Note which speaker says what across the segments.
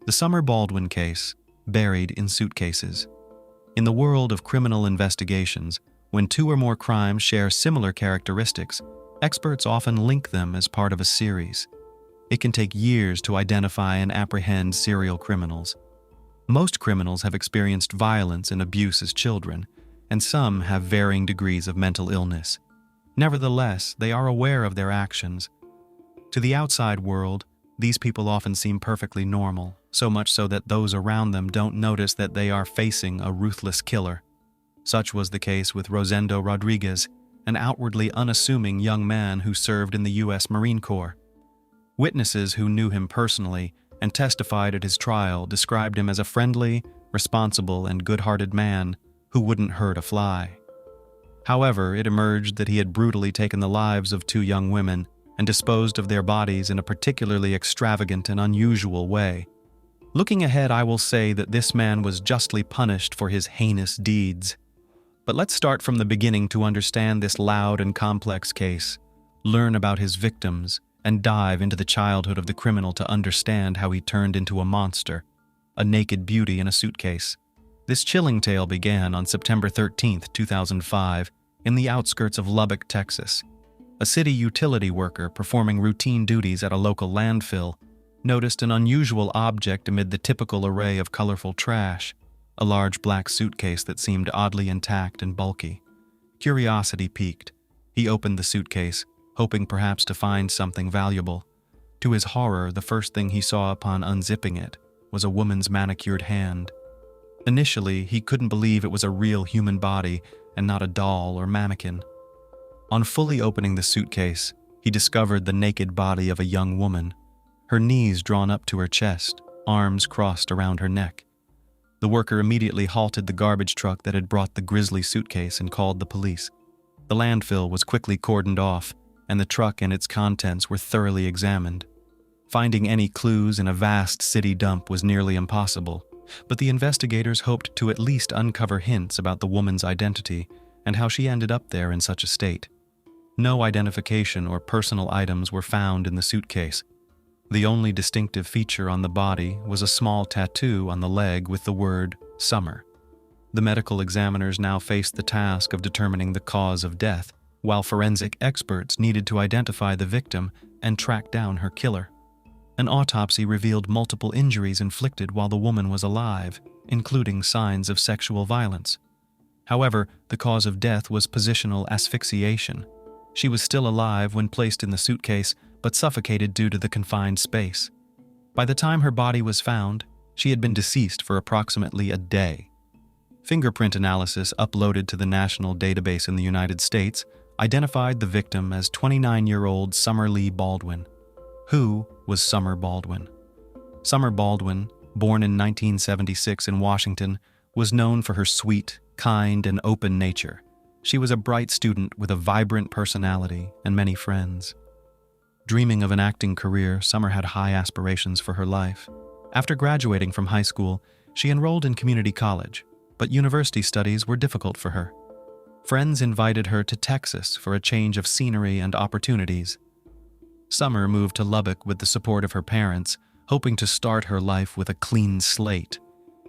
Speaker 1: The Summer Baldwin case, buried in suitcases. In the world of criminal investigations, when two or more crimes share similar characteristics, experts often link them as part of a series. It can take years to identify and apprehend serial criminals. Most criminals have experienced violence and abuse as children, and some have varying degrees of mental illness. Nevertheless, they are aware of their actions. To the outside world, these people often seem perfectly normal, so much so that those around them don't notice that they are facing a ruthless killer. Such was the case with Rosendo Rodriguez, an outwardly unassuming young man who served in the U.S. Marine Corps. Witnesses who knew him personally and testified at his trial described him as a friendly, responsible, and good-hearted man who wouldn't hurt a fly. However, it emerged that he had brutally taken the lives of two young women and disposed of their bodies in a particularly extravagant and unusual way. Looking ahead, I will say that this man was justly punished for his heinous deeds. But let's start from the beginning to understand this loud and complex case, learn about his victims, and dive into the childhood of the criminal to understand how he turned into a monster, a naked beauty in a suitcase. This chilling tale began on September 13, 2005, in the outskirts of Lubbock, Texas. A city utility worker performing routine duties at a local landfill noticed an unusual object amid the typical array of colorful trash, a large black suitcase that seemed oddly intact and bulky. Curiosity piqued. He opened the suitcase, hoping perhaps to find something valuable. To his horror, the first thing he saw upon unzipping it was a woman's manicured hand. Initially, he couldn't believe it was a real human body and not a doll or mannequin. On fully opening the suitcase, he discovered the naked body of a young woman, her knees drawn up to her chest, arms crossed around her neck. The worker immediately halted the garbage truck that had brought the grisly suitcase and called the police. The landfill was quickly cordoned off, and the truck and its contents were thoroughly examined. Finding any clues in a vast city dump was nearly impossible, but the investigators hoped to at least uncover hints about the woman's identity and how she ended up there in such a state. No identification or personal items were found in the suitcase. The only distinctive feature on the body was a small tattoo on the leg with the word "Summer." The medical examiners now faced the task of determining the cause of death, while forensic experts needed to identify the victim and track down her killer. An autopsy revealed multiple injuries inflicted while the woman was alive, including signs of sexual violence. However, the cause of death was positional asphyxiation. She was still alive when placed in the suitcase, but suffocated due to the confined space. By the time her body was found, she had been deceased for approximately a day. Fingerprint analysis uploaded to the national database in the United States identified the victim as 29-year-old Summer Lee Baldwin. Who was Summer Baldwin? Summer Baldwin, born in 1976 in Washington, was known for her sweet, kind, and open nature. She was a bright student with a vibrant personality and many friends. Dreaming of an acting career, Summer had high aspirations for her life. After graduating from high school, she enrolled in community college, but university studies were difficult for her. Friends invited her to Texas for a change of scenery and opportunities. Summer moved to Lubbock with the support of her parents, hoping to start her life with a clean slate.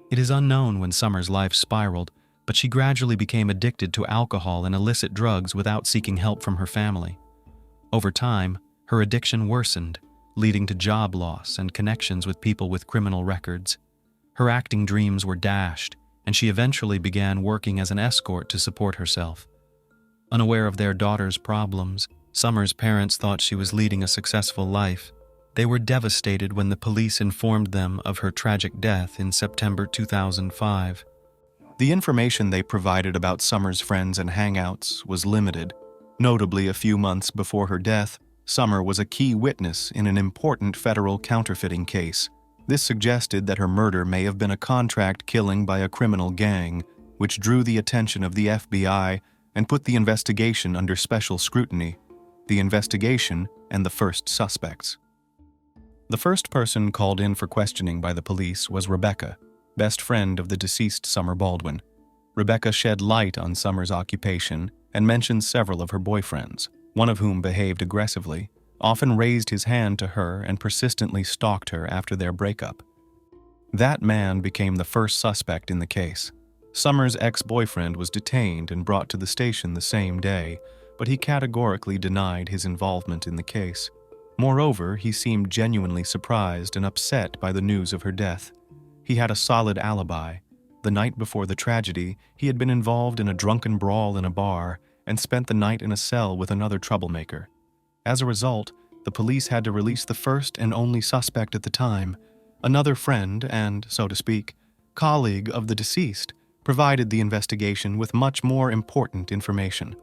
Speaker 1: It is unknown when Summer's life spiraled, but she gradually became addicted to alcohol and illicit drugs without seeking help from her family. Over time, her addiction worsened, leading to job loss and connections with people with criminal records. Her acting dreams were dashed, and she eventually began working as an escort to support herself. Unaware of their daughter's problems, Summer's parents thought she was leading a successful life. They were devastated when the police informed them of her tragic death in September 2005. The information they provided about Summer's friends and hangouts was limited. Notably, a few months before her death, Summer was a key witness in an important federal counterfeiting case. This suggested that her murder may have been a contract killing by a criminal gang, which drew the attention of the FBI and put the investigation under special scrutiny. The investigation and the first suspects. The first person called in for questioning by the police was Rebecca, best friend of the deceased Summer Baldwin. Rebecca shed light on Summer's occupation and mentioned several of her boyfriends, one of whom behaved aggressively, often raised his hand to her and persistently stalked her after their breakup. That man became the first suspect in the case. Summer's ex-boyfriend was detained and brought to the station the same day, but he categorically denied his involvement in the case. Moreover, he seemed genuinely surprised and upset by the news of her death. He had a solid alibi. The night before the tragedy, he had been involved in a drunken brawl in a bar and spent the night in a cell with another troublemaker. As a result, the police had to release the first and only suspect at the time. Another friend and, so to speak, colleague of the deceased provided the investigation with much more important information.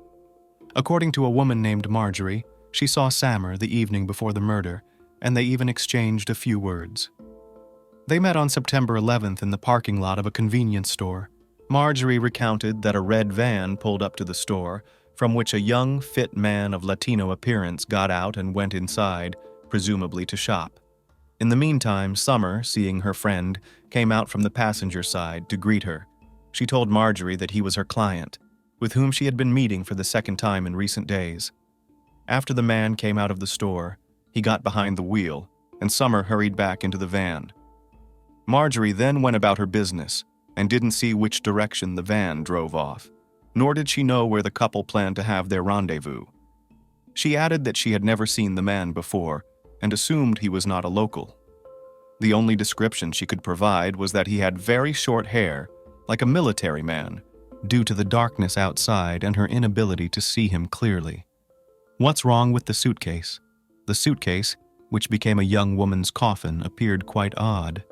Speaker 1: According to a woman named Marjorie, she saw Sammer the evening before the murder, and they even exchanged a few words. They met on September 11th in the parking lot of a convenience store. Marjorie recounted that a red van pulled up to the store, from which a young, fit man of Latino appearance got out and went inside, presumably to shop. In the meantime, Summer, seeing her friend, came out from the passenger side to greet her. She told Marjorie that he was her client, with whom she had been meeting for the second time in recent days. After the man came out of the store, he got behind the wheel, and Summer hurried back into the van. Marjorie then went about her business and didn't see which direction the van drove off, nor did she know where the couple planned to have their rendezvous. She added that she had never seen the man before and assumed he was not a local. The only description she could provide was that he had very short hair, like a military man, due to the darkness outside and her inability to see him clearly. What's wrong with the suitcase? The suitcase, which became a young woman's coffin, appeared quite odd.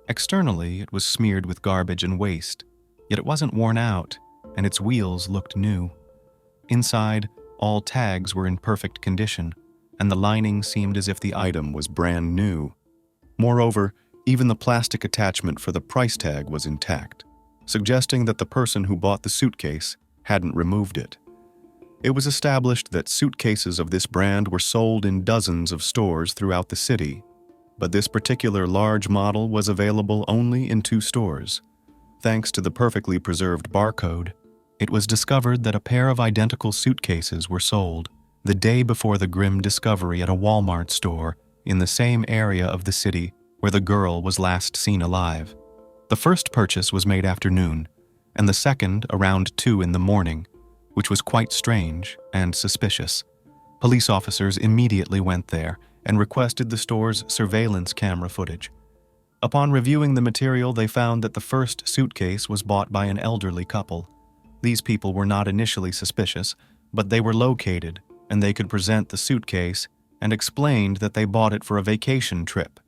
Speaker 1: Externally, it was smeared with garbage and waste, yet it wasn't worn out, and its wheels looked new. Inside, all tags were in perfect condition, and the lining seemed as if the item was brand new. Moreover, even the plastic attachment for the price tag was intact, suggesting that the person who bought the suitcase hadn't removed it. It was established that suitcases of this brand were sold in dozens of stores throughout the city, but this particular large model was available only in 2 stores. Thanks to the perfectly preserved barcode, it was discovered that a pair of identical suitcases were sold the day before the grim discovery at a Walmart store in the same area of the city where the girl was last seen alive. The first purchase was made after noon, and the second around 2 in the morning, which was quite strange and suspicious. Police officers immediately went there and requested the store's surveillance camera footage. Upon reviewing the material, they found that the first suitcase was bought by an elderly couple. These people were not initially suspicious, but they were located, and they could present the suitcase and explained that they bought it for a vacation trip.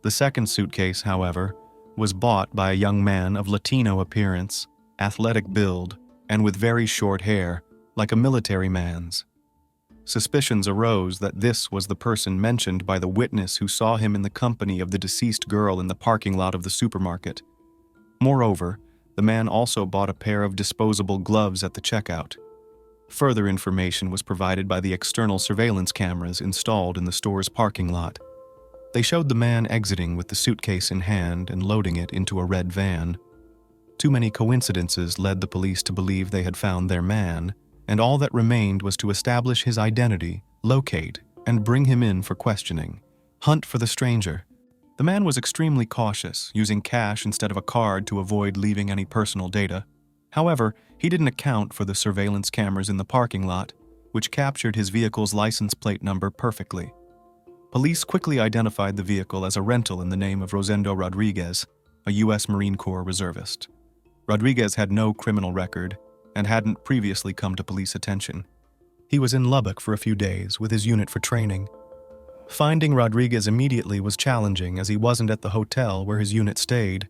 Speaker 1: The second suitcase, however, was bought by a young man of Latino appearance, athletic build, and with very short hair, like a military man's. Suspicions arose that this was the person mentioned by the witness who saw him in the company of the deceased girl in the parking lot of the supermarket. Moreover, the man also bought a pair of disposable gloves at the checkout. Further information was provided by the external surveillance cameras installed in the store's parking lot. They showed the man exiting with the suitcase in hand and loading it into a red van. Too many coincidences led the police to believe they had found their man, and all that remained was to establish his identity, locate, and bring him in for questioning. Hunt for the stranger. The man was extremely cautious, using cash instead of a card to avoid leaving any personal data. However, he didn't account for the surveillance cameras in the parking lot, which captured his vehicle's license plate number perfectly. Police quickly identified the vehicle as a rental in the name of Rosendo Rodriguez, a U.S. Marine Corps reservist. Rodriguez had no criminal record and hadn't previously come to police attention. He was in Lubbock for a few days with his unit for training. Finding Rodriguez immediately was challenging as he wasn't at the hotel where his unit stayed.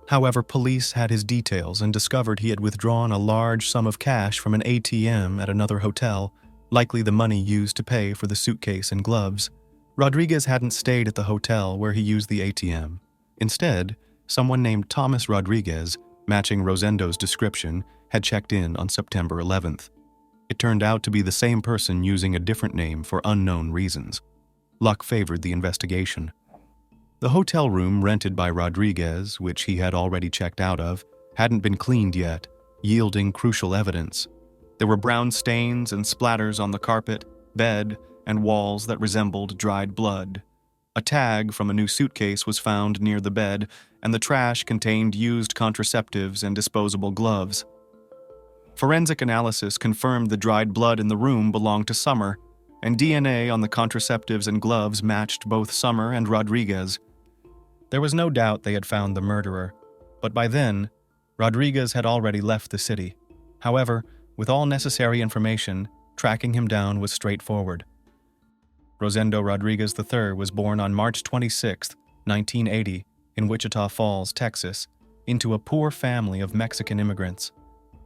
Speaker 1: However, police had his details and discovered he had withdrawn a large sum of cash from an ATM at another hotel, likely the money used to pay for the suitcase and gloves. Rodriguez hadn't stayed at the hotel where he used the ATM. Instead, someone named Thomas Rodriguez, matching Rosendo's description, had checked in on September 11th. It turned out to be the same person using a different name for unknown reasons. Luck favored the investigation. The hotel room rented by Rodriguez, which he had already checked out of, hadn't been cleaned yet, yielding crucial evidence. There were brown stains and splatters on the carpet, bed, and walls that resembled dried blood. A tag from a new suitcase was found near the bed, and the trash contained used contraceptives and disposable gloves. Forensic analysis confirmed the dried blood in the room belonged to Summer, and DNA on the contraceptives and gloves matched both Summer and Rodriguez. There was no doubt they had found the murderer, but by then, Rodriguez had already left the city. However, with all necessary information, tracking him down was straightforward. Rosendo Rodriguez III was born on March 26, 1980, in Wichita Falls, Texas, into a poor family of Mexican immigrants.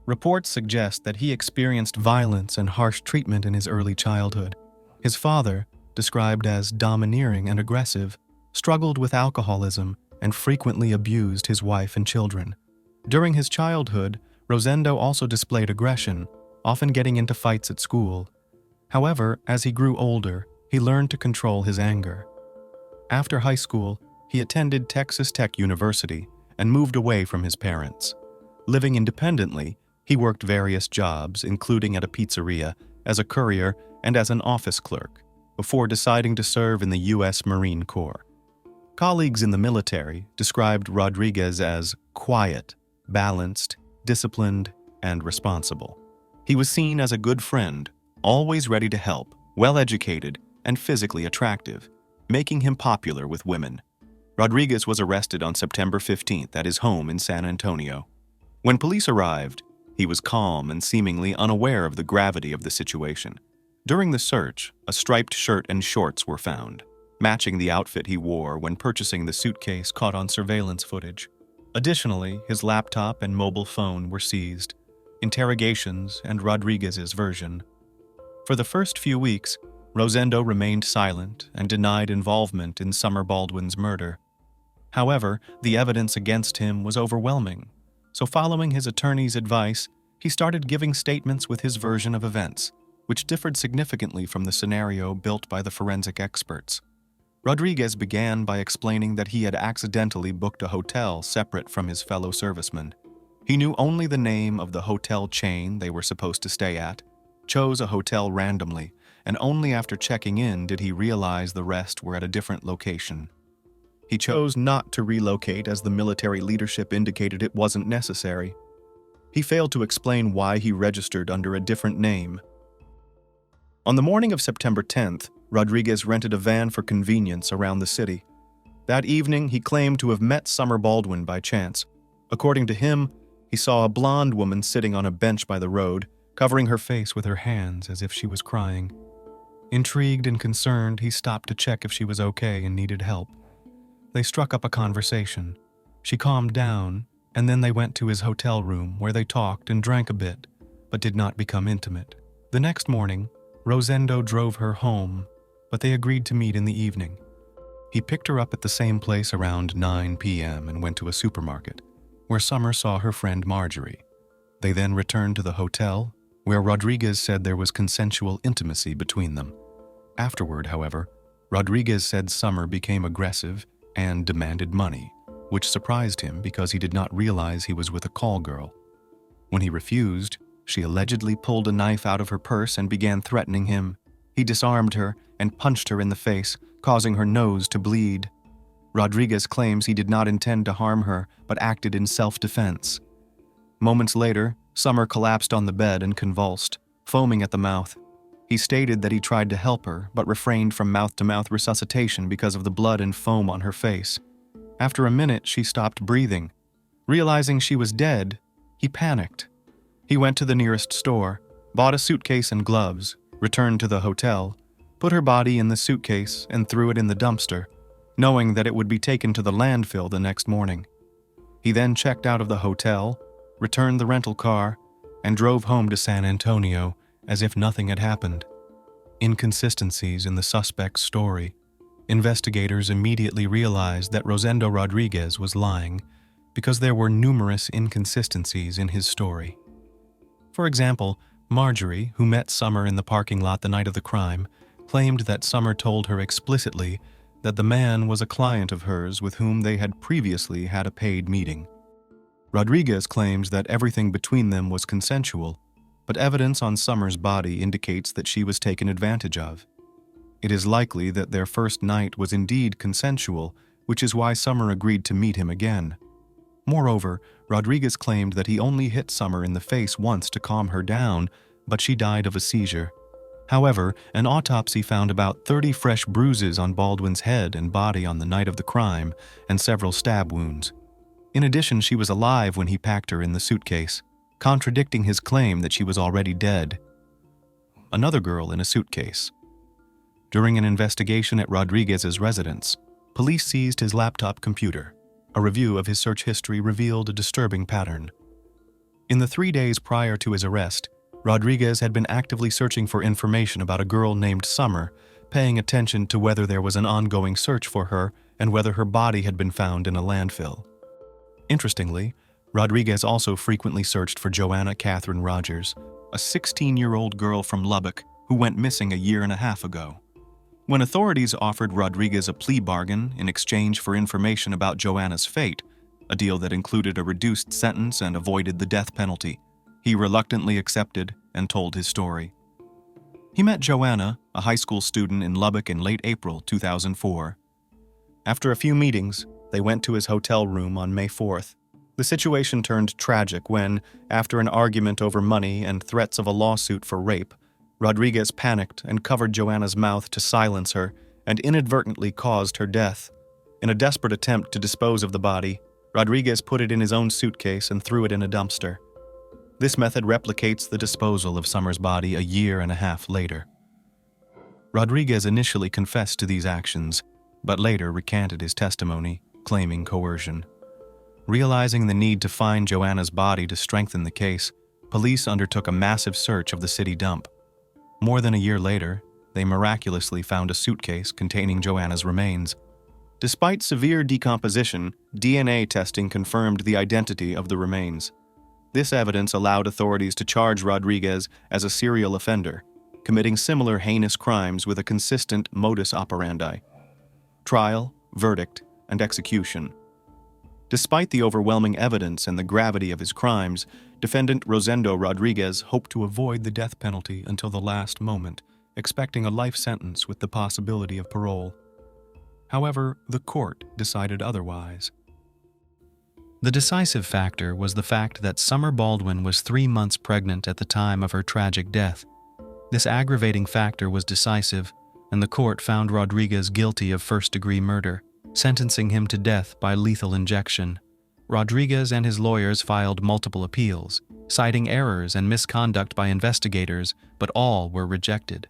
Speaker 1: Reports suggest that he experienced violence and harsh treatment in his early childhood. His father, described as domineering and aggressive, struggled with alcoholism and frequently abused his wife and children. During his childhood, Rosendo also displayed aggression, often getting into fights at school. However, as he grew older, he learned to control his anger. After high school, he attended Texas Tech University and moved away from his parents. Living independently, he worked various jobs, including at a pizzeria, as a courier, and as an office clerk, before deciding to serve in the U.S. Marine Corps. Colleagues in the military described Rodriguez as quiet, balanced, disciplined, and responsible. He was seen as a good friend, always ready to help, well-educated, and physically attractive, making him popular with women. Rodriguez was arrested on September 15th at his home in San Antonio. When police arrived, he was calm and seemingly unaware of the gravity of the situation. During the search, a striped shirt and shorts were found, matching the outfit he wore when purchasing the suitcase caught on surveillance footage. Additionally, his laptop and mobile phone were seized, interrogations, and Rodriguez's version. For the first few weeks, Rosendo remained silent and denied involvement in Summer Baldwin's murder. However, the evidence against him was overwhelming, so following his attorney's advice, he started giving statements with his version of events, which differed significantly from the scenario built by the forensic experts. Rodriguez began by explaining that he had accidentally booked a hotel separate from his fellow servicemen. He knew only the name of the hotel chain they were supposed to stay at, chose a hotel randomly, and only after checking in did he realize the rest were at a different location. He chose not to relocate as the military leadership indicated it wasn't necessary. He failed to explain why he registered under a different name. On the morning of September 10th, Rodriguez rented a van for convenience around the city. That evening, he claimed to have met Summer Baldwin by chance. According to him, he saw a blonde woman sitting on a bench by the road, covering her face with her hands as if she was crying. Intrigued and concerned, he stopped to check if she was okay and needed help. They struck up a conversation. She calmed down, and then they went to his hotel room where they talked and drank a bit, but did not become intimate. The next morning, Rosendo drove her home, but they agreed to meet in the evening. He picked her up at the same place around 9 p.m. and went to a supermarket, where Summer saw her friend Marjorie. They then returned to the hotel, where Rodriguez said there was consensual intimacy between them. Afterward, however, Rodriguez said Summer became aggressive and demanded money, which surprised him because he did not realize he was with a call girl. When he refused, she allegedly pulled a knife out of her purse and began threatening him. He disarmed her and punched her in the face, causing her nose to bleed. Rodriguez claims he did not intend to harm her, but acted in self-defense. Moments later, Summer collapsed on the bed and convulsed, foaming at the mouth. He stated that he tried to help her, but refrained from mouth-to-mouth resuscitation because of the blood and foam on her face. After a minute, she stopped breathing. Realizing she was dead, he panicked. He went to the nearest store, bought a suitcase and gloves, returned to the hotel, put her body in the suitcase, and threw it in the dumpster, knowing that it would be taken to the landfill the next morning. He then checked out of the hotel, returned the rental car, and drove home to San Antonio as if nothing had happened. Inconsistencies in the suspect's story. Investigators immediately realized that Rosendo Rodriguez was lying because there were numerous inconsistencies in his story. For example, Marjorie, who met Summer in the parking lot the night of the crime, claimed that Summer told her explicitly that the man was a client of hers with whom they had previously had a paid meeting. Rodriguez claims that everything between them was consensual, but evidence on Summer's body indicates that she was taken advantage of. It is likely that their first night was indeed consensual, which is why Summer agreed to meet him again. Moreover, Rodriguez claimed that he only hit Summer in the face once to calm her down, but she died of a seizure. However, an autopsy found about 30 fresh bruises on Baldwin's head and body on the night of the crime, and several stab wounds. In addition, she was alive when he packed her in the suitcase, contradicting his claim that she was already dead. Another girl in a suitcase. During an investigation at Rodriguez's residence, police seized his laptop computer. A review of his search history revealed a disturbing pattern. In the 3 days prior to his arrest, Rodriguez had been actively searching for information about a girl named Summer, paying attention to whether there was an ongoing search for her and whether her body had been found in a landfill. Interestingly, Rodriguez also frequently searched for Joanna Catherine Rogers, a 16-year-old girl from Lubbock who went missing a year and a half ago. When authorities offered Rodriguez a plea bargain in exchange for information about Joanna's fate, a deal that included a reduced sentence and avoided the death penalty, he reluctantly accepted and told his story. He met Joanna, a high school student in Lubbock, in late April 2004. After a few meetings, they went to his hotel room on May 4th. The situation turned tragic when, after an argument over money and threats of a lawsuit for rape, Rodriguez panicked and covered Joanna's mouth to silence her and inadvertently caused her death. In a desperate attempt to dispose of the body, Rodriguez put it in his own suitcase and threw it in a dumpster. This method replicates the disposal of Summer's body a year and a half later. Rodriguez initially confessed to these actions, but later recanted his testimony, claiming coercion. Realizing the need to find Joanna's body to strengthen the case, police undertook a massive search of the city dump. More than a year later, they miraculously found a suitcase containing Joanna's remains. Despite severe decomposition, DNA testing confirmed the identity of the remains. This evidence allowed authorities to charge Rodriguez as a serial offender, committing similar heinous crimes with a consistent modus operandi. Trial, verdict, and execution. Despite the overwhelming evidence and the gravity of his crimes, defendant Rosendo Rodriguez hoped to avoid the death penalty until the last moment, expecting a life sentence with the possibility of parole. However, the court decided otherwise. The decisive factor was the fact that Summer Baldwin was 3 months pregnant at the time of her tragic death. This aggravating factor was decisive, and the court found Rodriguez guilty of first-degree murder, sentencing him to death by lethal injection. Rodriguez and his lawyers filed multiple appeals, citing errors and misconduct by investigators, but all were rejected.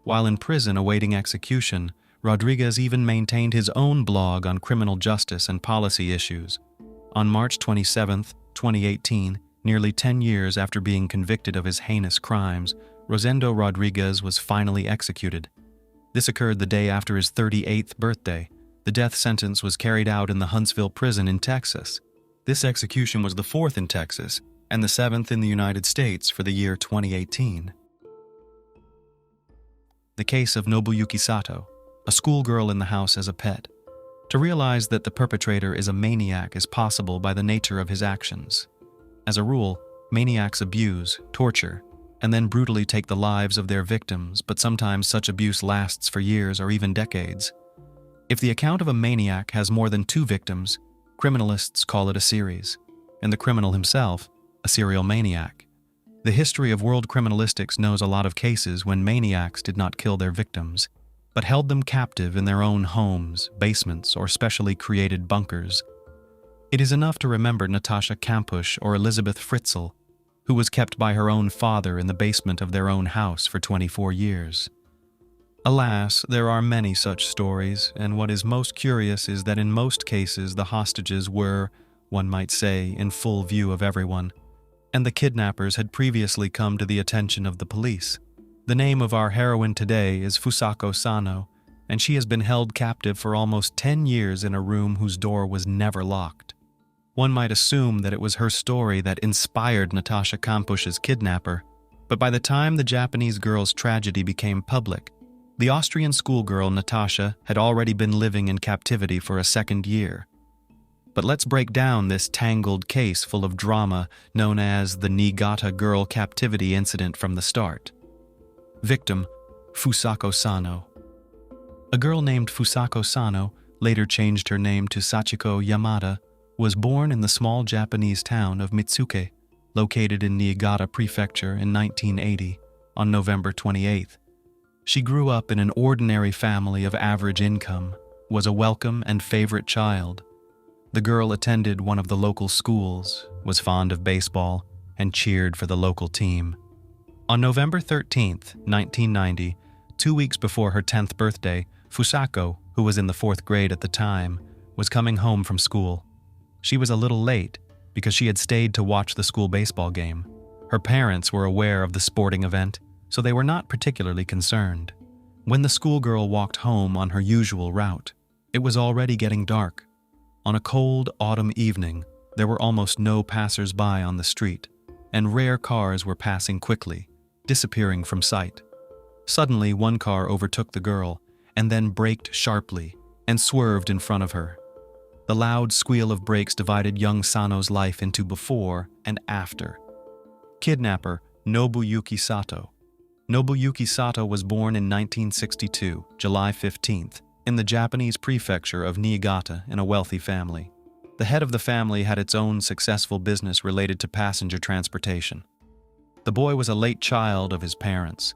Speaker 1: While in prison awaiting execution, Rodriguez even maintained his own blog on criminal justice and policy issues. On March 27, 2018, nearly 10 years after being convicted of his heinous crimes, Rosendo Rodriguez was finally executed. This occurred the day after his 38th birthday. The death sentence was carried out in the Huntsville prison in Texas. This execution was the 4th in Texas and the 7th in the United States for the year 2018. The case of Nobuyuki Sato, a schoolgirl in the house as a pet. To realize that the perpetrator is a maniac is possible by the nature of his actions. As a rule, maniacs abuse, torture, and then brutally take the lives of their victims, but sometimes such abuse lasts for years or even decades. If the account of a maniac has more than 2 victims, criminalists call it a series, and the criminal himself, a serial maniac. The history of world criminalistics knows a lot of cases when maniacs did not kill their victims, but held them captive in their own homes, basements, or specially created bunkers. It is enough to remember Natasha Kampusch or Elizabeth Fritzl, who was kept by her own father in the basement of their own house for 24 years. Alas, there are many such stories, and what is most curious is that in most cases the hostages were, one might say, in full view of everyone, and the kidnappers had previously come to the attention of the police. The name of our heroine today is Fusako Sano, and she has been held captive for almost 10 years in a room whose door was never locked. One might assume that it was her story that inspired Natasha Kampusch's kidnapper, but by the time the Japanese girl's tragedy became public, the Austrian schoolgirl Natasha had already been living in captivity for a 2nd year. But let's break down this tangled case full of drama known as the Niigata girl captivity incident from the start. Victim, Fusako Sano. A girl named Fusako Sano, later changed her name to Sachiko Yamada, was born in the small Japanese town of Mitsuke, located in Niigata Prefecture in 1980, on November 28th. She grew up in an ordinary family of average income, was a welcome and favorite child. The girl attended one of the local schools, was fond of baseball, and cheered for the local team. On November 13th, 1990, 2 weeks before her 10th birthday, Fusako, who was in the 4th grade at the time, was coming home from school. She was a little late because she had stayed to watch the school baseball game. Her parents were aware of the sporting event, so they were not particularly concerned. When the schoolgirl walked home on her usual route, it was already getting dark. On a cold autumn evening, there were almost no passers-by on the street, and rare cars were passing quickly, disappearing from sight. Suddenly, one car overtook the girl and then braked sharply and swerved in front of her. The loud squeal of brakes divided young Sano's life into before and after. Kidnapper Nobuyuki Sato. Nobuyuki Sato was born in 1962, July 15th, in the Japanese prefecture of Niigata in a wealthy family. The head of the family had its own successful business related to passenger transportation. The boy was a late child of his parents,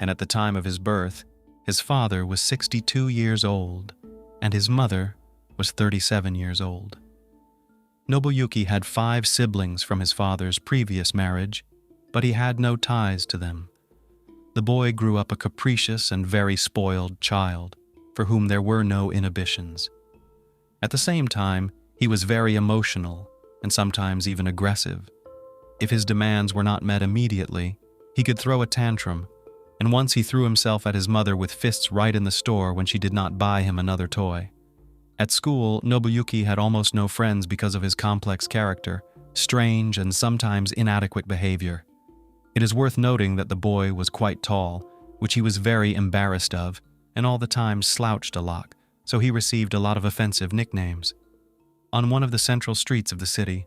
Speaker 1: and at the time of his birth, his father was 62 years old, and his mother was 37 years old. Nobuyuki had 5 siblings from his father's previous marriage, but he had no ties to them. The boy grew up a capricious and very spoiled child, for whom there were no inhibitions. At the same time, he was very emotional and sometimes even aggressive. If his demands were not met immediately, he could throw a tantrum, and once he threw himself at his mother with fists right in the store when she did not buy him another toy. At school, Nobuyuki had almost no friends because of his complex character, strange and sometimes inadequate behavior. It is worth noting that the boy was quite tall, which he was very embarrassed of, and all the time slouched a lot, so he received a lot of offensive nicknames. On one of the central streets of the city,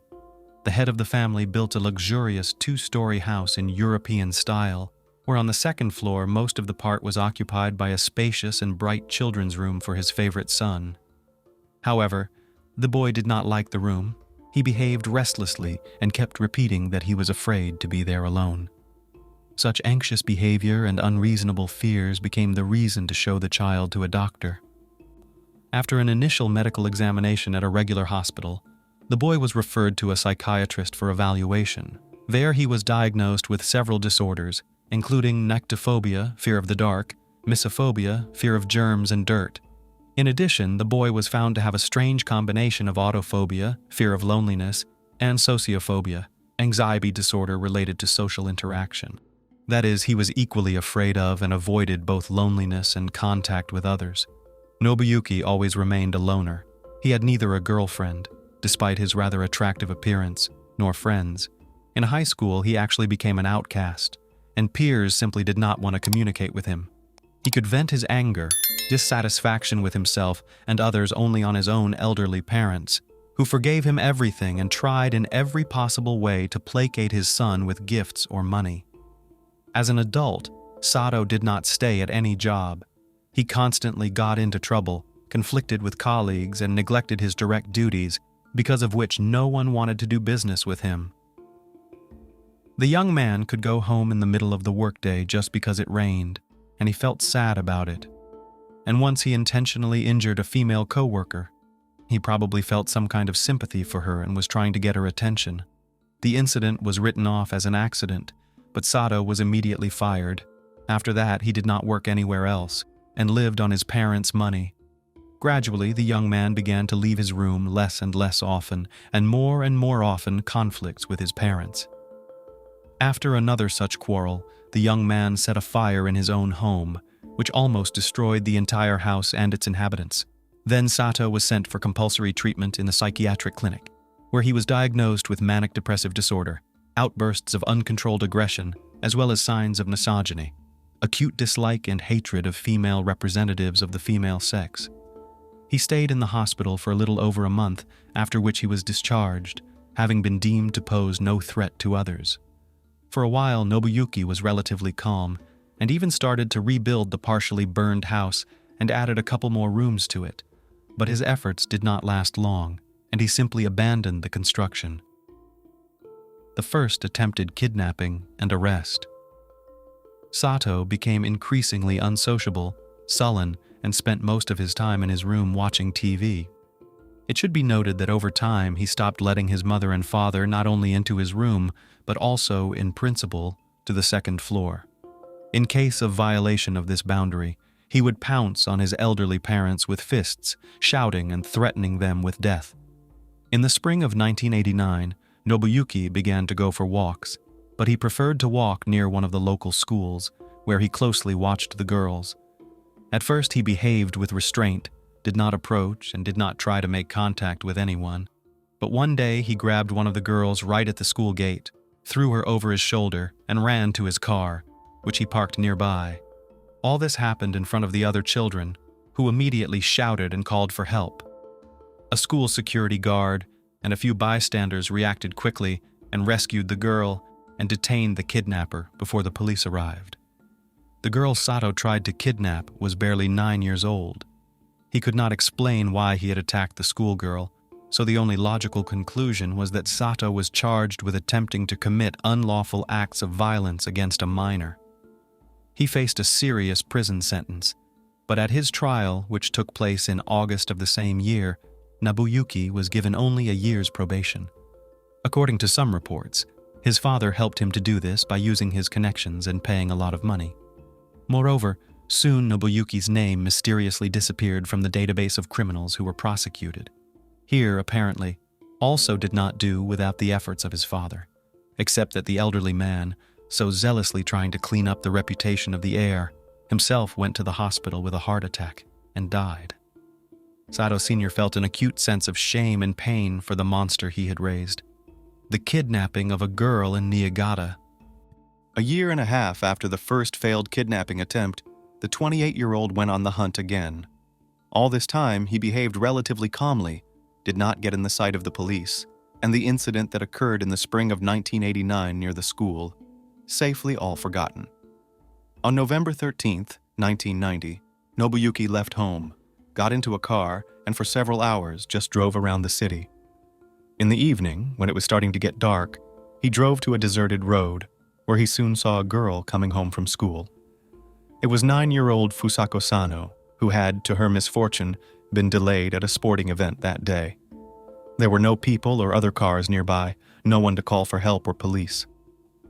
Speaker 1: the head of the family built a luxurious 2-story house in European style, where on the 2nd floor most of the part was occupied by a spacious and bright children's room for his favorite son. However, the boy did not like the room. He behaved restlessly and kept repeating that he was afraid to be there alone. Such anxious behavior and unreasonable fears became the reason to show the child to a doctor. After an initial medical examination at a regular hospital, the boy was referred to a psychiatrist for evaluation. There he was diagnosed with several disorders, including nyctophobia, fear of the dark, misophonia, fear of germs and dirt. In addition, the boy was found to have a strange combination of autophobia, fear of loneliness, and sociophobia, anxiety disorder related to social interaction. That is, he was equally afraid of and avoided both loneliness and contact with others. Nobuyuki always remained a loner. He had neither a girlfriend, despite his rather attractive appearance, nor friends. In high school, he actually became an outcast, and peers simply did not want to communicate with him. He could vent his anger, dissatisfaction with himself and others only on his own elderly parents, who forgave him everything and tried in every possible way to placate his son with gifts or money. As an adult, Sato did not stay at any job. He constantly got into trouble, conflicted with colleagues, and neglected his direct duties, because of which no one wanted to do business with him. The young man could go home in the middle of the workday just because it rained, and he felt sad about it. And once he intentionally injured a female coworker. He probably felt some kind of sympathy for her and was trying to get her attention. The incident was written off as an accident, but Sato was immediately fired. After that, he did not work anywhere else and lived on his parents' money. Gradually, the young man began to leave his room less and less often, and more often conflicts with his parents. After another such quarrel, the young man set a fire in his own home, which almost destroyed the entire house and its inhabitants. Then Sato was sent for compulsory treatment in the psychiatric clinic, where he was diagnosed with manic depressive disorder, outbursts of uncontrolled aggression, as well as signs of misogyny, acute dislike and hatred of female representatives of the female sex. He stayed in the hospital for a little over a month, after which he was discharged, having been deemed to pose no threat to others. For a while, Nobuyuki was relatively calm, and even started to rebuild the partially burned house and added a couple more rooms to it, but his efforts did not last long, and he simply abandoned the construction. The first attempted kidnapping and arrest. Sato became increasingly unsociable, sullen, and spent most of his time in his room watching TV. It should be noted that over time he stopped letting his mother and father not only into his room, but also, in principle, to the second floor. In case of violation of this boundary, he would pounce on his elderly parents with fists, shouting and threatening them with death. In the spring of 1989, Nobuyuki began to go for walks, but he preferred to walk near one of the local schools, where he closely watched the girls. At first he behaved with restraint, did not approach, and did not try to make contact with anyone. But one day he grabbed one of the girls right at the school gate, threw her over his shoulder, and ran to his car, which he parked nearby. All this happened in front of the other children, who immediately shouted and called for help. A school security guard and a few bystanders reacted quickly and rescued the girl and detained the kidnapper before the police arrived. The girl Sato tried to kidnap was barely 9 years old. He could not explain why he had attacked the schoolgirl, so the only logical conclusion was that Sato was charged with attempting to commit unlawful acts of violence against a minor. He faced a serious prison sentence, but at his trial, which took place in August of the same year, Nobuyuki was given only a year's probation. According to some reports, his father helped him to do this by using his connections and paying a lot of money. Moreover, soon Nobuyuki's name mysteriously disappeared from the database of criminals who were prosecuted. Here, apparently, also did not do without the efforts of his father, except that the elderly man, so zealously trying to clean up the reputation of the heir, himself went to the hospital with a heart attack and died. Sato Sr. felt an acute sense of shame and pain for the monster he had raised. The kidnapping of a girl in Niigata. A year and a half after the first failed kidnapping attempt, the 28-year-old went on the hunt again. All this time, he behaved relatively calmly, did not get in the sight of the police, and the incident that occurred in the spring of 1989 near the school, safely all forgotten. On November 13th, 1990, Nobuyuki left home, got into a car, and for several hours just drove around the city. In the evening, when it was starting to get dark, he drove to a deserted road, where he soon saw a girl coming home from school. It was 9-year-old Fusako Sano, who had, to her misfortune, been delayed at a sporting event that day. There were no people or other cars nearby, no one to call for help or police.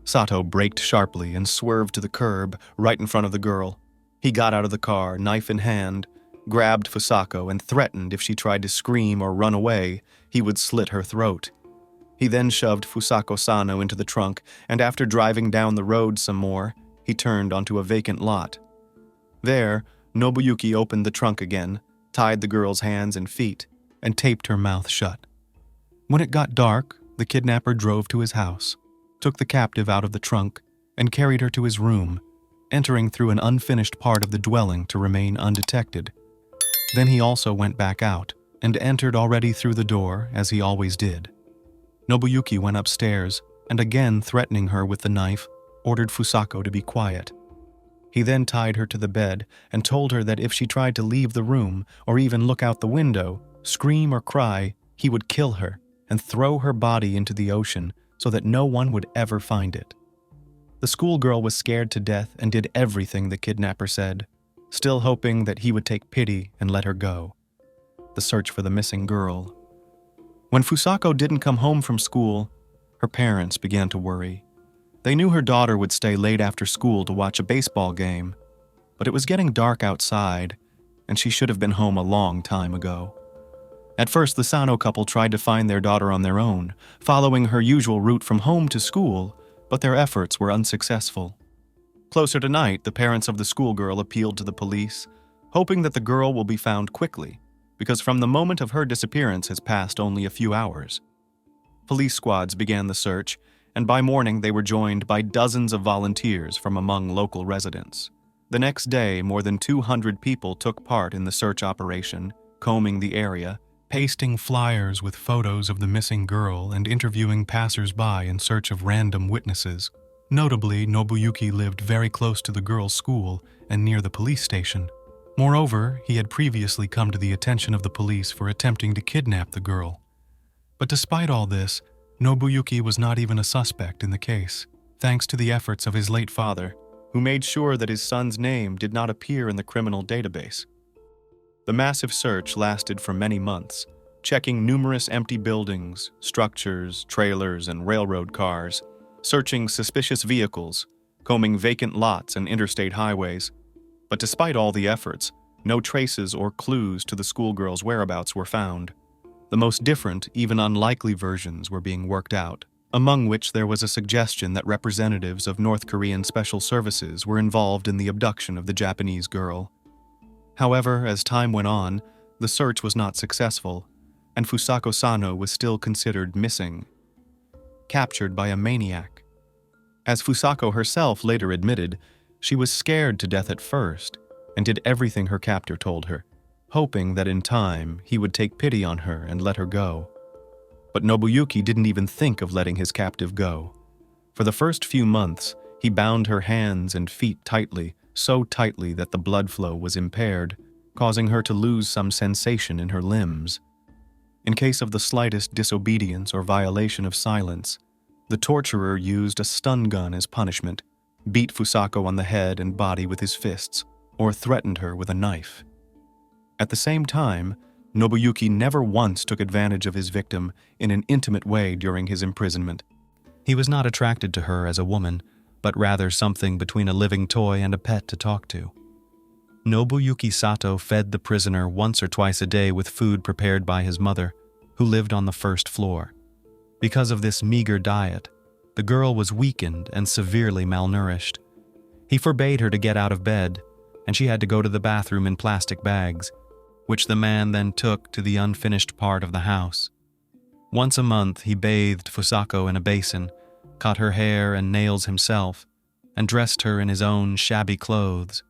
Speaker 1: Sato braked sharply and swerved to the curb right in front of the girl. He got out of the car, knife in hand, grabbed Fusako and threatened if she tried to scream or run away, he would slit her throat. He then shoved Fusako Sano into the trunk, and after driving down the road some more, he turned onto a vacant lot. There, Nobuyuki opened the trunk again, tied the girl's hands and feet, and taped her mouth shut. When it got dark, the kidnapper drove to his house, took the captive out of the trunk, and carried her to his room, entering through an unfinished part of the dwelling to remain undetected. Then he also went back out, and entered already through the door, as he always did. Nobuyuki went upstairs, and again threatening her with the knife, ordered Fusako to be quiet. He then tied her to the bed and told her that if she tried to leave the room or even look out the window, scream or cry, he would kill her and throw her body into the ocean so that no one would ever find it. The schoolgirl was scared to death and did everything the kidnapper said, still hoping that he would take pity and let her go. The search for the missing girl. When Fusako didn't come home from school, her parents began to worry. They knew her daughter would stay late after school to watch a baseball game, but it was getting dark outside, and she should have been home a long time ago. At first, the Sano couple tried to find their daughter on their own, following her usual route from home to school, but their efforts were unsuccessful. Closer to night, the parents of the schoolgirl appealed to the police, hoping that the girl will be found quickly, because from the moment of her disappearance has passed only a few hours. Police squads began the search, and by morning they were joined by dozens of volunteers from among local residents. The next day, more than 200 people took part in the search operation, combing the area, pasting flyers with photos of the missing girl and interviewing passers-by in search of random witnesses. Notably, Nobuyuki lived very close to the girl's school and near the police station.
Speaker 2: Moreover, he had previously come to the attention of the police for attempting to kidnap the girl. But despite all this, Nobuyuki was not even a suspect in the case, thanks to the efforts of his late father, who made sure that his son's name did not appear in the criminal database. The massive search lasted for many months, checking numerous empty buildings, structures, trailers, and railroad cars, searching suspicious vehicles, combing vacant lots and interstate highways. But despite all the efforts, no traces or clues to the schoolgirl's whereabouts were found. The most different, even unlikely versions were being worked out, among which there was a suggestion that representatives of North Korean special services were involved in the abduction of the Japanese girl. However, as time went on, the search was not successful, and Fusako Sano was still considered missing, captured by a maniac. As Fusako herself later admitted, she was scared to death at first and did everything her captor told her, hoping that in time he would take pity on her and let her go. But Nobuyuki didn't even think of letting his captive go. For the first few months, he bound her hands and feet tightly, so tightly that the blood flow was impaired, causing her to lose some sensation in her limbs. In case of the slightest disobedience or violation of silence, the torturer used a stun gun as punishment, beat Fusako on the head and body with his fists, or threatened her with a knife. At the same time, Nobuyuki never once took advantage of his victim in an intimate way during his imprisonment.
Speaker 1: He was not attracted to her as a woman, but rather something between a living toy and a pet to talk to. Nobuyuki Sato fed the prisoner once or twice a day with food prepared by his mother, who lived on the first floor. Because of this meager diet, the girl was weakened and severely malnourished. He forbade her to get out of bed, and she had to go to the bathroom in plastic bags, which the man then took to the unfinished part of the house. Once a month, he bathed Fusako in a basin, cut her hair and nails himself, and dressed her in his own shabby clothes.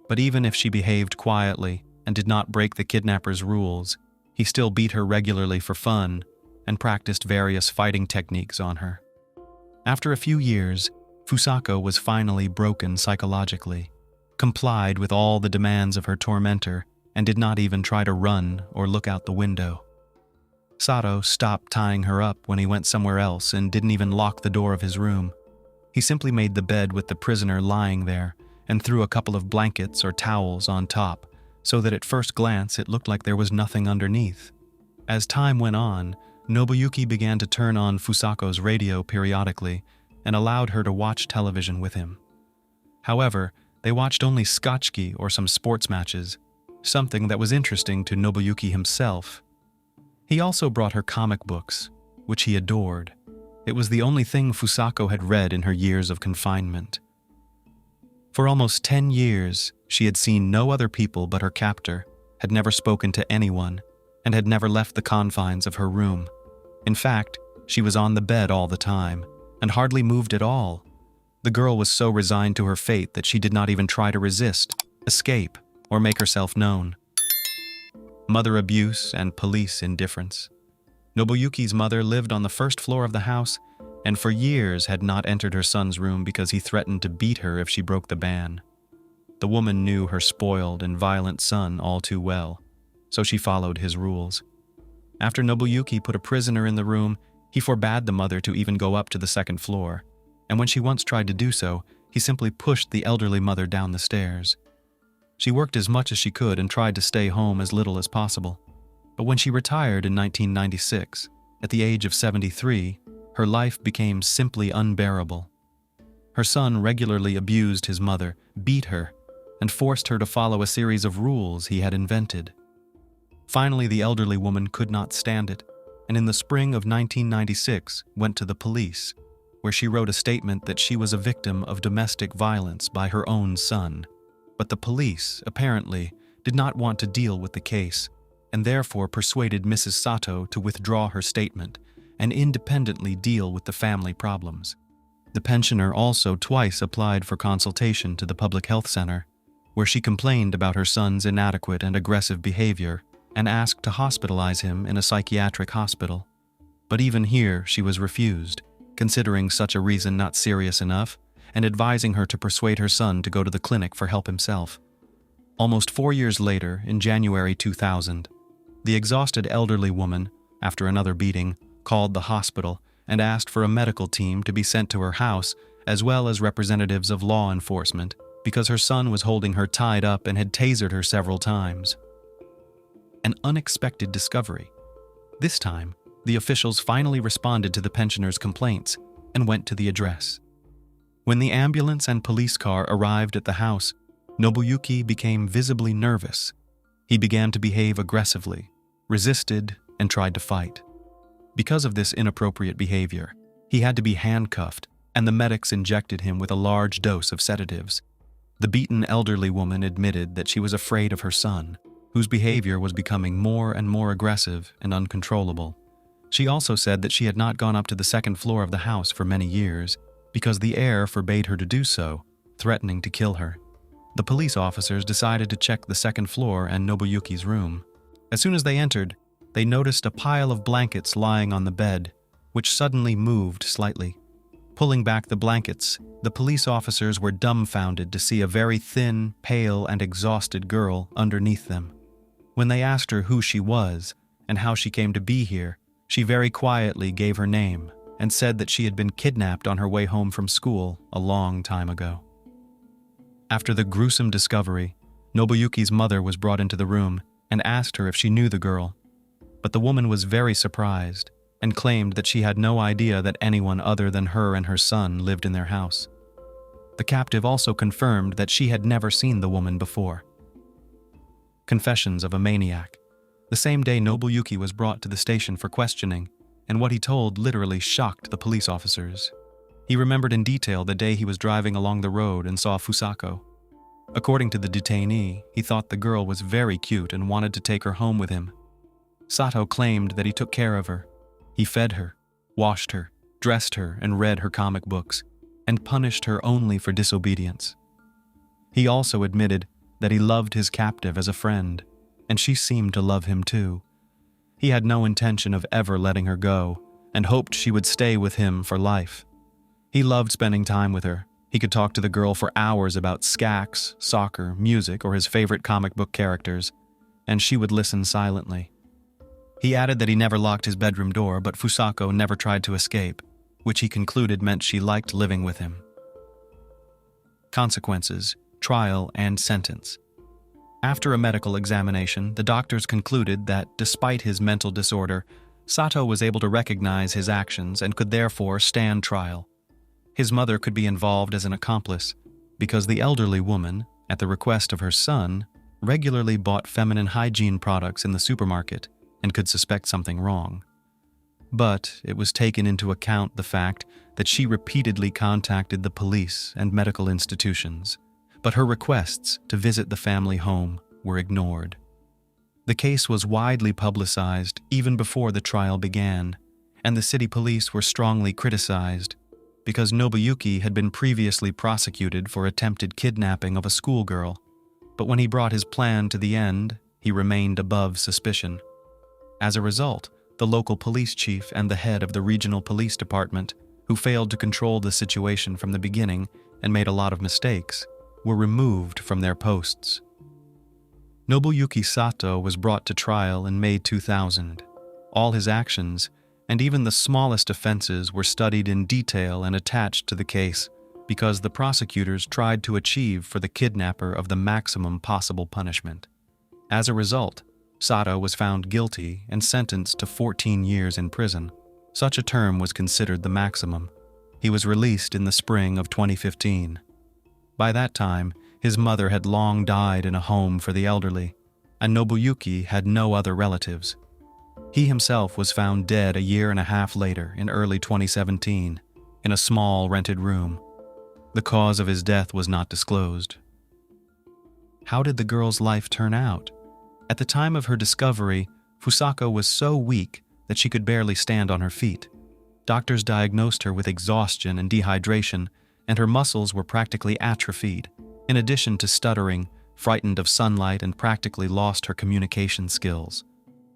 Speaker 1: But even if she behaved quietly and did not break the kidnapper's rules, he still beat her regularly for fun and practiced various fighting techniques on her. After a few years, Fusako was finally broken psychologically, complied with all the demands of her tormentor, and did not even try to run or look out the window. Sato stopped tying her up when he went somewhere else and didn't even lock the door of his room. He simply made the bed with the prisoner lying there and threw a couple of blankets or towels on top, so that at first glance it looked like there was nothing underneath. As time went on, Nobuyuki began to turn on Fusako's radio periodically and allowed her to watch television with him. However, they watched only scotchki or some sports matches, something that was interesting to Nobuyuki himself. He also brought her comic books, which he adored. It was the only thing Fusako had read in her years of confinement. For almost 10 years, she had seen no other people but her captor, had never spoken to anyone, and had never left the confines of her room. In fact, she was on the bed all the time, and hardly moved at all. The girl was so resigned to her fate that she did not even try to resist, escape, or make herself known. Mother abuse and police indifference. Nobuyuki's mother lived on the first floor of the house, and for years had not entered her son's room because he threatened to beat her if she broke the ban. The woman knew her spoiled and violent son all too well, so she followed his rules. After Nobuyuki put a prisoner in the room, he forbade the mother to even go up to the second floor, and when she once tried to do so, he simply pushed the elderly mother down the stairs. She worked as much as she could and tried to stay home as little as possible. But when she retired in 1996, at the age of 73, her life became simply unbearable. Her son regularly abused his mother, beat her, and forced her to follow a series of rules he had invented. Finally, the elderly woman could not stand it, and in the spring of 1996 went to the police, where she wrote a statement that she was a victim of domestic violence by her own son. But the police, apparently, did not want to deal with the case, and therefore persuaded Mrs. Sato to withdraw her statement and independently deal with the family problems. The pensioner also twice applied for consultation to the public health center, where she complained about her son's inadequate and aggressive behavior and asked to hospitalize him in a psychiatric hospital. But even here, she was refused, considering such a reason not serious enough and advising her to persuade her son to go to the clinic for help himself. Almost 4 years later, in January 2000, the exhausted elderly woman, after another beating, called the hospital and asked for a medical team to be sent to her house, as well as representatives of law enforcement, because her son was holding her tied up and had tasered her several times. An unexpected discovery. This time, the officials finally responded to the pensioner's complaints and went to the address. When the ambulance and police car arrived at the house, Nobuyuki became visibly nervous. He began to behave aggressively, resisted, and tried to fight. Because of this inappropriate behavior, he had to be handcuffed, and the medics injected him with a large dose of sedatives. The beaten elderly woman admitted that she was afraid of her son, whose behavior was becoming more and more aggressive and uncontrollable. She also said that she had not gone up to the second floor of the house for many years because the air forbade her to do so, threatening to kill her. The police officers decided to check the second floor and Nobuyuki's room. As soon as they entered, they noticed a pile of blankets lying on the bed, which suddenly moved slightly. Pulling back the blankets, the police officers were dumbfounded to see a very thin, pale, and exhausted girl underneath them. When they asked her who she was and how she came to be here, she very quietly gave her name and said that she had been kidnapped on her way home from school a long time ago. After the gruesome discovery, Nobuyuki's mother was brought into the room and asked her if she knew the girl. But the woman was very surprised and claimed that she had no idea that anyone other than her and her son lived in their house. The captive also confirmed that she had never seen the woman before. Confessions of a maniac. The same day, Nobuyuki was brought to the station for questioning, and what he told literally shocked the police officers. He remembered in detail the day he was driving along the road and saw Fusako. According to the detainee, he thought the girl was very cute and wanted to take her home with him. Sato claimed that he took care of her. He fed her, washed her, dressed her, and read her comic books, and punished her only for disobedience. He also admitted that he loved his captive as a friend, and she seemed to love him too. He had no intention of ever letting her go, and hoped she would stay with him for life. He loved spending time with her. He could talk to the girl for hours about skaks, soccer, music, or his favorite comic book characters, and she would listen silently. He added that he never locked his bedroom door, but Fusako never tried to escape, which he concluded meant she liked living with him. Consequences, trial, and sentence. After a medical examination, the doctors concluded that, despite his mental disorder, Sato was able to recognize his actions and could therefore stand trial. His mother could be involved as an accomplice because the elderly woman, at the request of her son, regularly bought feminine hygiene products in the supermarket and could suspect something wrong. But it was taken into account the fact that she repeatedly contacted the police and medical institutions, but her requests to visit the family home were ignored. The case was widely publicized even before the trial began, and the city police were strongly criticized because Nobuyuki had been previously prosecuted for attempted kidnapping of a schoolgirl, but when he brought his plan to the end, he remained above suspicion. As a result, the local police chief and the head of the regional police department, who failed to control the situation from the beginning and made a lot of mistakes, were removed from their posts. Nobuyuki Sato was brought to trial in May 2000. All his actions, and even the smallest offenses, were studied in detail and attached to the case because the prosecutors tried to achieve for the kidnapper of the maximum possible punishment. As a result, Sato was found guilty and sentenced to 14 years in prison. Such a term was considered the maximum. He was released in the spring of 2015. By that time, his mother had long died in a home for the elderly, and Nobuyuki had no other relatives. He himself was found dead a year and a half later in early 2017 in a small rented room. The cause of his death was not disclosed. How did the girl's life turn out? At the time of her discovery, Fusako was so weak that she could barely stand on her feet. Doctors diagnosed her with exhaustion and dehydration, and her muscles were practically atrophied, in addition to stuttering, frightened of sunlight, and practically lost her communication skills.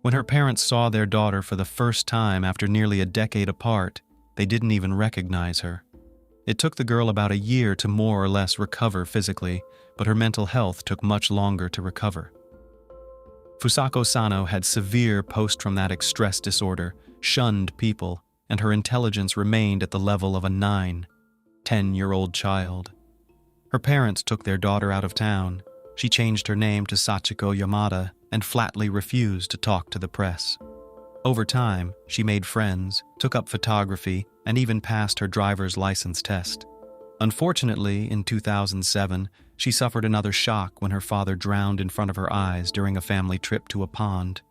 Speaker 1: When her parents saw their daughter for the first time after nearly a decade apart, they didn't even recognize her. It took the girl about a year to more or less recover physically, but her mental health took much longer to recover. Fusako Sano had severe post-traumatic stress disorder, shunned people, and her intelligence remained at the level of a 10-year-old child. Her parents took their daughter out of town. She changed her name to Sachiko Yamada and flatly refused to talk to the press. Over time, she made friends, took up photography, and even passed her driver's license test. Unfortunately, in 2007, she suffered another shock when her father drowned in front of her eyes during a family trip to a pond.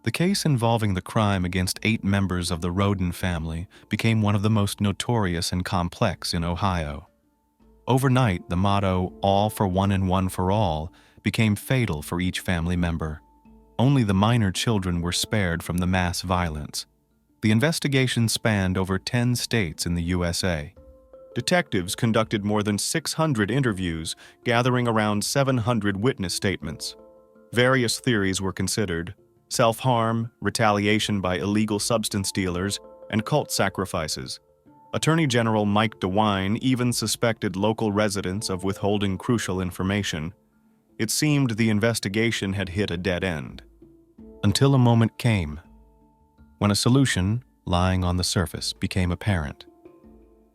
Speaker 1: The case involving the crime against 8 members of the Roden family became one of the most notorious and complex in Ohio. Overnight, the motto, "all for one and one for all," became fatal for each family member. Only the minor children were spared from the mass violence. The investigation spanned over 10 states in the USA. Detectives conducted more than 600 interviews, gathering around 700 witness statements. Various theories were considered: self-harm, retaliation by illegal substance dealers, and cult sacrifices. Attorney General Mike DeWine even suspected local residents of withholding crucial information. It seemed the investigation had hit a dead end. Until a moment came, when a solution, lying on the surface, became apparent.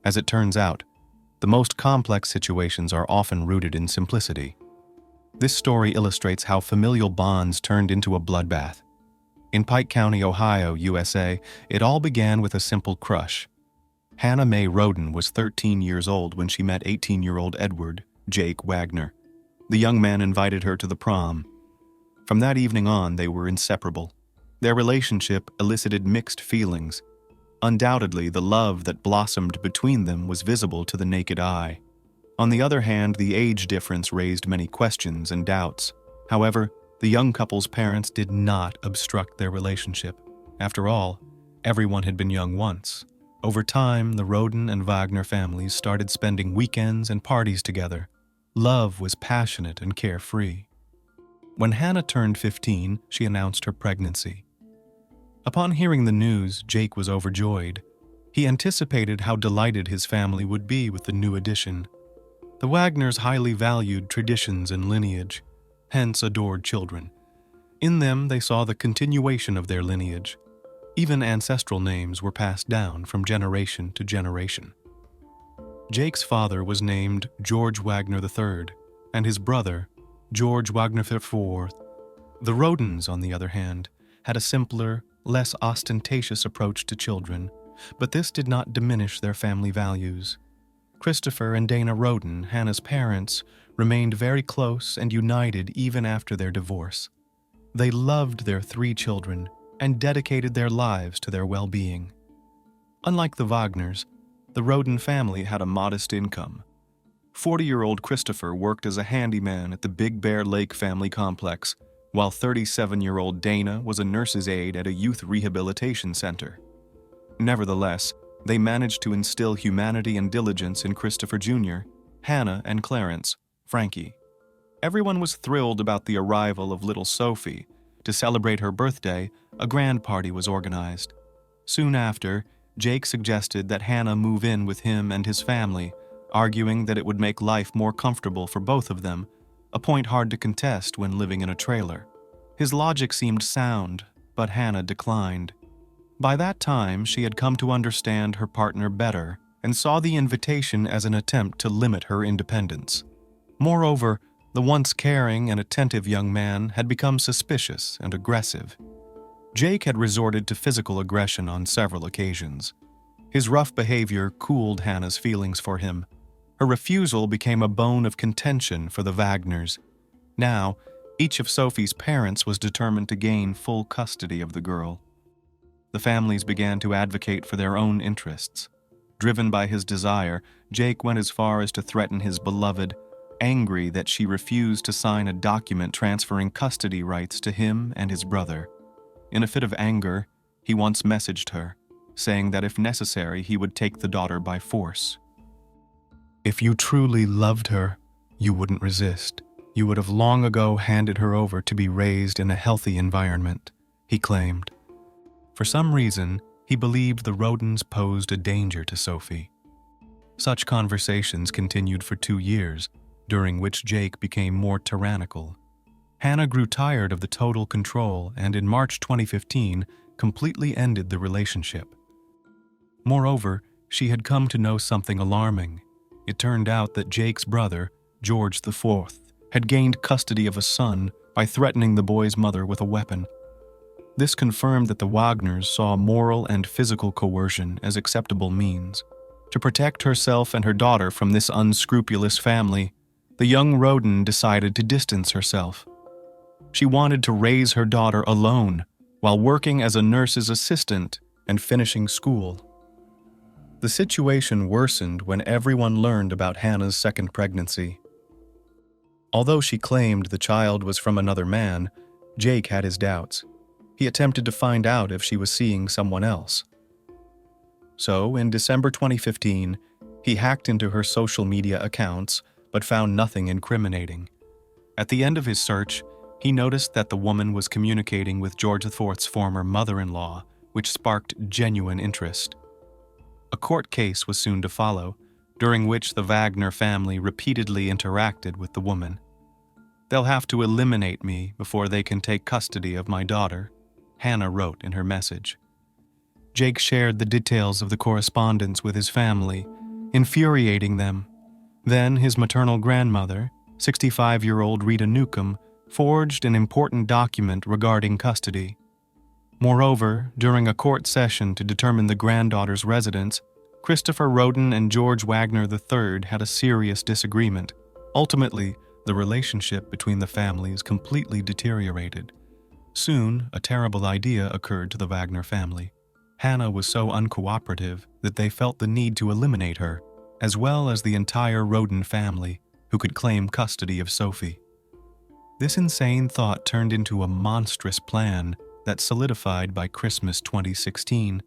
Speaker 1: As it turns out, the most complex situations are often rooted in simplicity. This story illustrates how familial bonds turned into a bloodbath. In Pike County, Ohio, USA, it all began with a simple crush. Hannah Mae Roden was 13 years old when she met 18-year-old Edward Jake Wagner. The young man invited her to the prom. From that evening on, they were inseparable. Their relationship elicited mixed feelings. Undoubtedly, the love that blossomed between them was visible to the naked eye. On the other hand, the age difference raised many questions and doubts. However, the young couple's parents did not obstruct their relationship. After all, everyone had been young once. Over time, the Roden and Wagner families started spending weekends and parties together. Love was passionate and carefree. When Hannah turned 15, she announced her pregnancy. Upon hearing the news, Jake was overjoyed. He anticipated how delighted his family would be with the new addition. The Wagners highly valued traditions and lineage, hence adored children. In them, they saw the continuation of their lineage. Even ancestral names were passed down from generation to generation. Jake's father was named George Wagner III, and his brother, George Wagner IV. The Rodens, on the other hand, had a simpler, less ostentatious approach to children, but this did not diminish their family values. Christopher and Dana Roden, Hannah's parents, remained very close and united even after their divorce. They loved their 3 children and dedicated their lives to their well-being. Unlike the Wagners, the Roden family had a modest income. 40-year-old Christopher worked as a handyman at the Big Bear Lake family complex, while 37-year-old Dana was a nurse's aide at a youth rehabilitation center. Nevertheless, they managed to instill humanity and diligence in Christopher Jr., Hannah, and Clarence, Frankie. Everyone was thrilled about the arrival of little Sophie. To celebrate her birthday, a grand party was organized. Soon after, Jake suggested that Hannah move in with him and his family, arguing that it would make life more comfortable for both of them, a point hard to contest when living in a trailer. His logic seemed sound, but Hannah declined. By that time, she had come to understand her partner better and saw the invitation as an attempt to limit her independence. Moreover, the once caring and attentive young man had become suspicious and aggressive. Jake had resorted to physical aggression on several occasions. His rough behavior cooled Hannah's feelings for him. Her refusal became a bone of contention for the Wagners. Now, each of Sophie's parents was determined to gain full custody of the girl. The families began to advocate for their own interests. Driven by his desire, Jake went as far as to threaten his beloved, angry that she refused to sign a document transferring custody rights to him and his brother. In a fit of anger, he once messaged her, saying that if necessary, he would take the daughter by force. "If you truly loved her, you wouldn't resist. You would have long ago handed her over to be raised in a healthy environment," he claimed. For some reason, he believed the Rodens posed a danger to Sophie.
Speaker 2: Such conversations continued for 2 years, during which Jake became more tyrannical. Hannah grew tired of the total control and in March 2015 completely ended the relationship. Moreover, she had come to know something alarming. It turned out that Jake's brother, George IV, had gained custody of a son by threatening the boy's mother with a weapon. This confirmed that the Wagners saw moral and physical coercion as acceptable means. To protect herself and her daughter from this unscrupulous family, the young Roden decided to distance herself. She wanted to raise her daughter alone while working as a nurse's assistant and finishing school. The situation worsened when everyone learned about Hannah's second pregnancy. Although she claimed the child was from another man, Jake had his doubts. He attempted to find out if she was seeing someone else. So, in December 2015, he hacked into her social media accounts but found nothing incriminating. At the end of his search, he noticed that the woman was communicating with George IV's former mother-in-law, which sparked genuine interest. A court case was soon to follow, during which the Wagner family repeatedly interacted with the woman. "They'll have to eliminate me before they can take custody of my daughter," Hannah wrote in her message. Jake shared the details of the correspondence with his family, infuriating them. Then his maternal grandmother, 65-year-old Rita Newcomb, forged an important document regarding custody. Moreover, during a court session to determine the granddaughter's residence, Christopher Roden and George Wagner III had a serious disagreement. Ultimately, the relationship between the families completely deteriorated. Soon, a terrible idea occurred to the Wagner family. Hannah was so uncooperative that they felt the need to eliminate her, as well as the entire Roden family, who could claim custody of Sophie. This insane thought turned into a monstrous plan that solidified by Christmas 2016.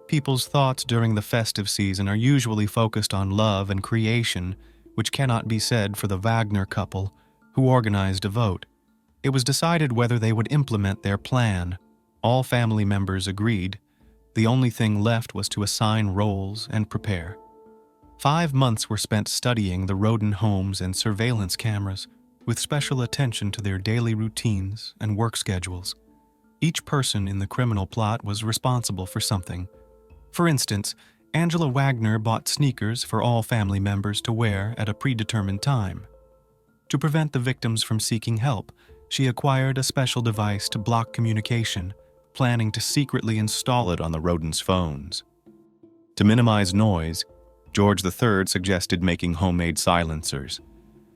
Speaker 2: People's thoughts during the festive season are usually focused on love and creation, which cannot be said for the Wagner couple, who organized a vote. It was decided whether they would implement their plan. All family members agreed. The only thing left was to assign roles and prepare. 5 months were spent studying the Roden homes and surveillance cameras, with special attention to their daily routines and work schedules. Each person in the criminal plot was responsible for something. For instance, Angela Wagner bought sneakers for all family members to wear at a predetermined time. To prevent the victims from seeking help, she acquired a special device to block communication, planning to secretly install it on the Rodens' phones. To minimize noise, George III suggested making homemade silencers.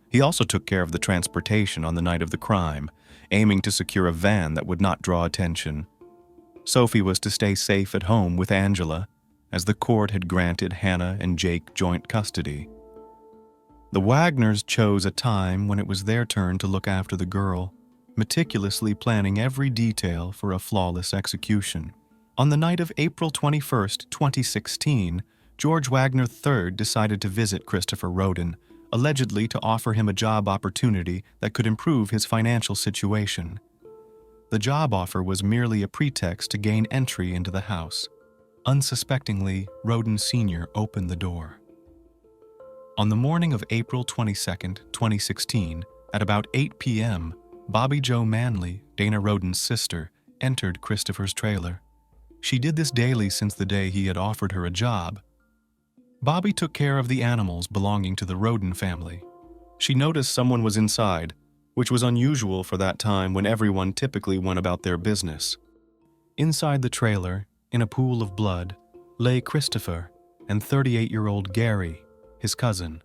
Speaker 2: He also took care of the transportation on the night of the crime, aiming to secure a van that would not draw attention. Sophie was to stay safe at home with Angela, as the court had granted Hannah and Jake joint custody. The Wagners chose a time when it was their turn to look after the girl, meticulously planning every detail for a flawless execution. On the night of April 21, 2016, George Wagner III decided to visit Christopher Roden, allegedly to offer him a job opportunity that could improve his financial situation. The job offer was merely a pretext to gain entry into the house. Unsuspectingly, Roden Sr. opened the door. On the morning of April 22, 2016, at about 8 p.m., Bobby Jo Manley, Dana Roden's sister, entered Christopher's trailer. She did this daily since the day he had offered her a job. Bobby took care of the animals belonging to the Roden family. She noticed someone was inside, which was unusual for that time when everyone typically went about their business. Inside the trailer, in a pool of blood, lay Christopher and 38-year-old Gary, his cousin.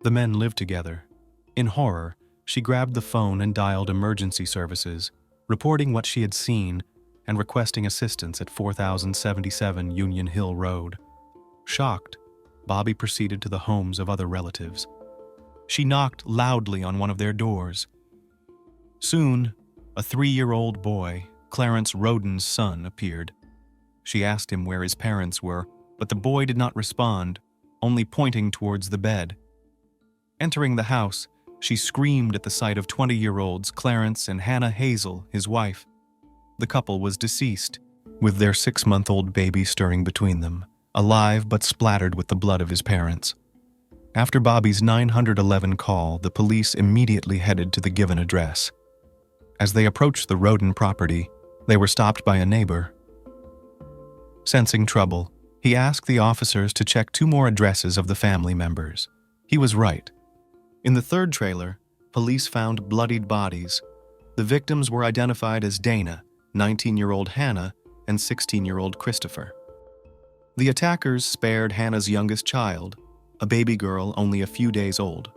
Speaker 2: The men lived together. In horror, she grabbed the phone and dialed emergency services, reporting what she had seen and requesting assistance at 4077 Union Hill Road. Shocked, Bobby proceeded to the homes of other relatives. She knocked loudly on one of their doors. Soon, a 3-year-old boy, Clarence Roden's son, appeared. She asked him where his parents were, but the boy did not respond, only pointing towards the bed. Entering the house, she screamed at the sight of 20-year-olds Clarence and Hannah Hazel, his wife. The couple was deceased, with their 6-month-old baby stirring between them. alive but splattered with the blood of his parents. After Bobby's 911 call, the police immediately headed to the given address. As they approached the Roden property, they were stopped by a neighbor. Sensing trouble, he asked the officers to check 2 more addresses of the family members. He was right. In the third trailer, police found bloodied bodies. The victims were identified as Dana, 19-year-old Hannah, and 16-year-old Christopher. The attackers spared Hannah's youngest child, a baby girl only a few days old.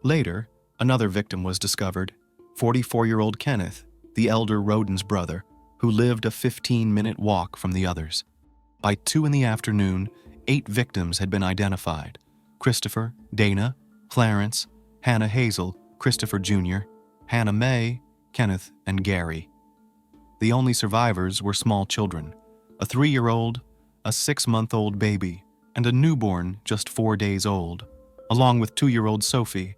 Speaker 2: Later, another victim was discovered, 44-year-old Kenneth, the elder Roden's brother, who lived a 15-minute walk from the others. By 2 in the afternoon, 8 victims had been identified: Christopher, Dana, Clarence, Hannah Hazel, Christopher Jr., Hannah May, Kenneth, and Gary. The only survivors were small children, a 3-year-old, a 6-month-old baby, and a newborn just 4 days old, along with 2-year-old Sophie,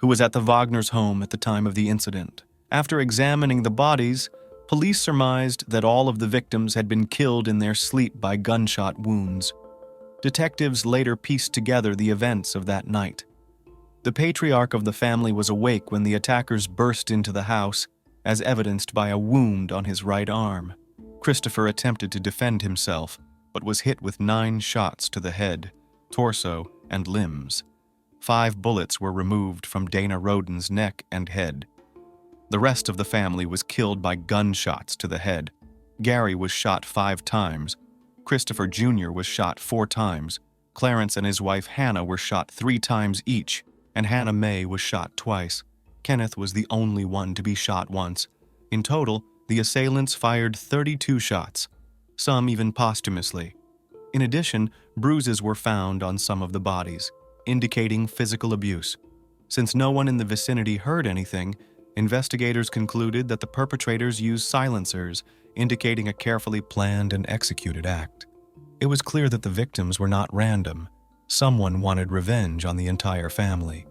Speaker 2: who was at the Wagner's home at the time of the incident. After examining the bodies, police surmised that all of the victims had been killed in their sleep by gunshot wounds. Detectives later pieced together the events of that night. The patriarch of the family was awake when the attackers burst into the house, as evidenced by a wound on his right arm. Christopher attempted to defend himself, but was hit with 9 shots to the head, torso, and limbs. 5 bullets were removed from Dana Roden's neck and head. The rest of the family was killed by gunshots to the head. Gary was shot 5 times. Christopher Jr. was shot 4 times. Clarence and his wife Hannah were shot 3 times each, and Hannah May was shot twice. Kenneth was the only one to be shot once. In total, the assailants fired 32 shots, some even posthumously. In addition, bruises were found on some of the bodies, indicating physical abuse. Since no one in the vicinity heard anything, investigators concluded that the perpetrators used silencers, indicating a carefully planned and executed act. It was clear that the victims were not random. Someone wanted revenge on the entire family.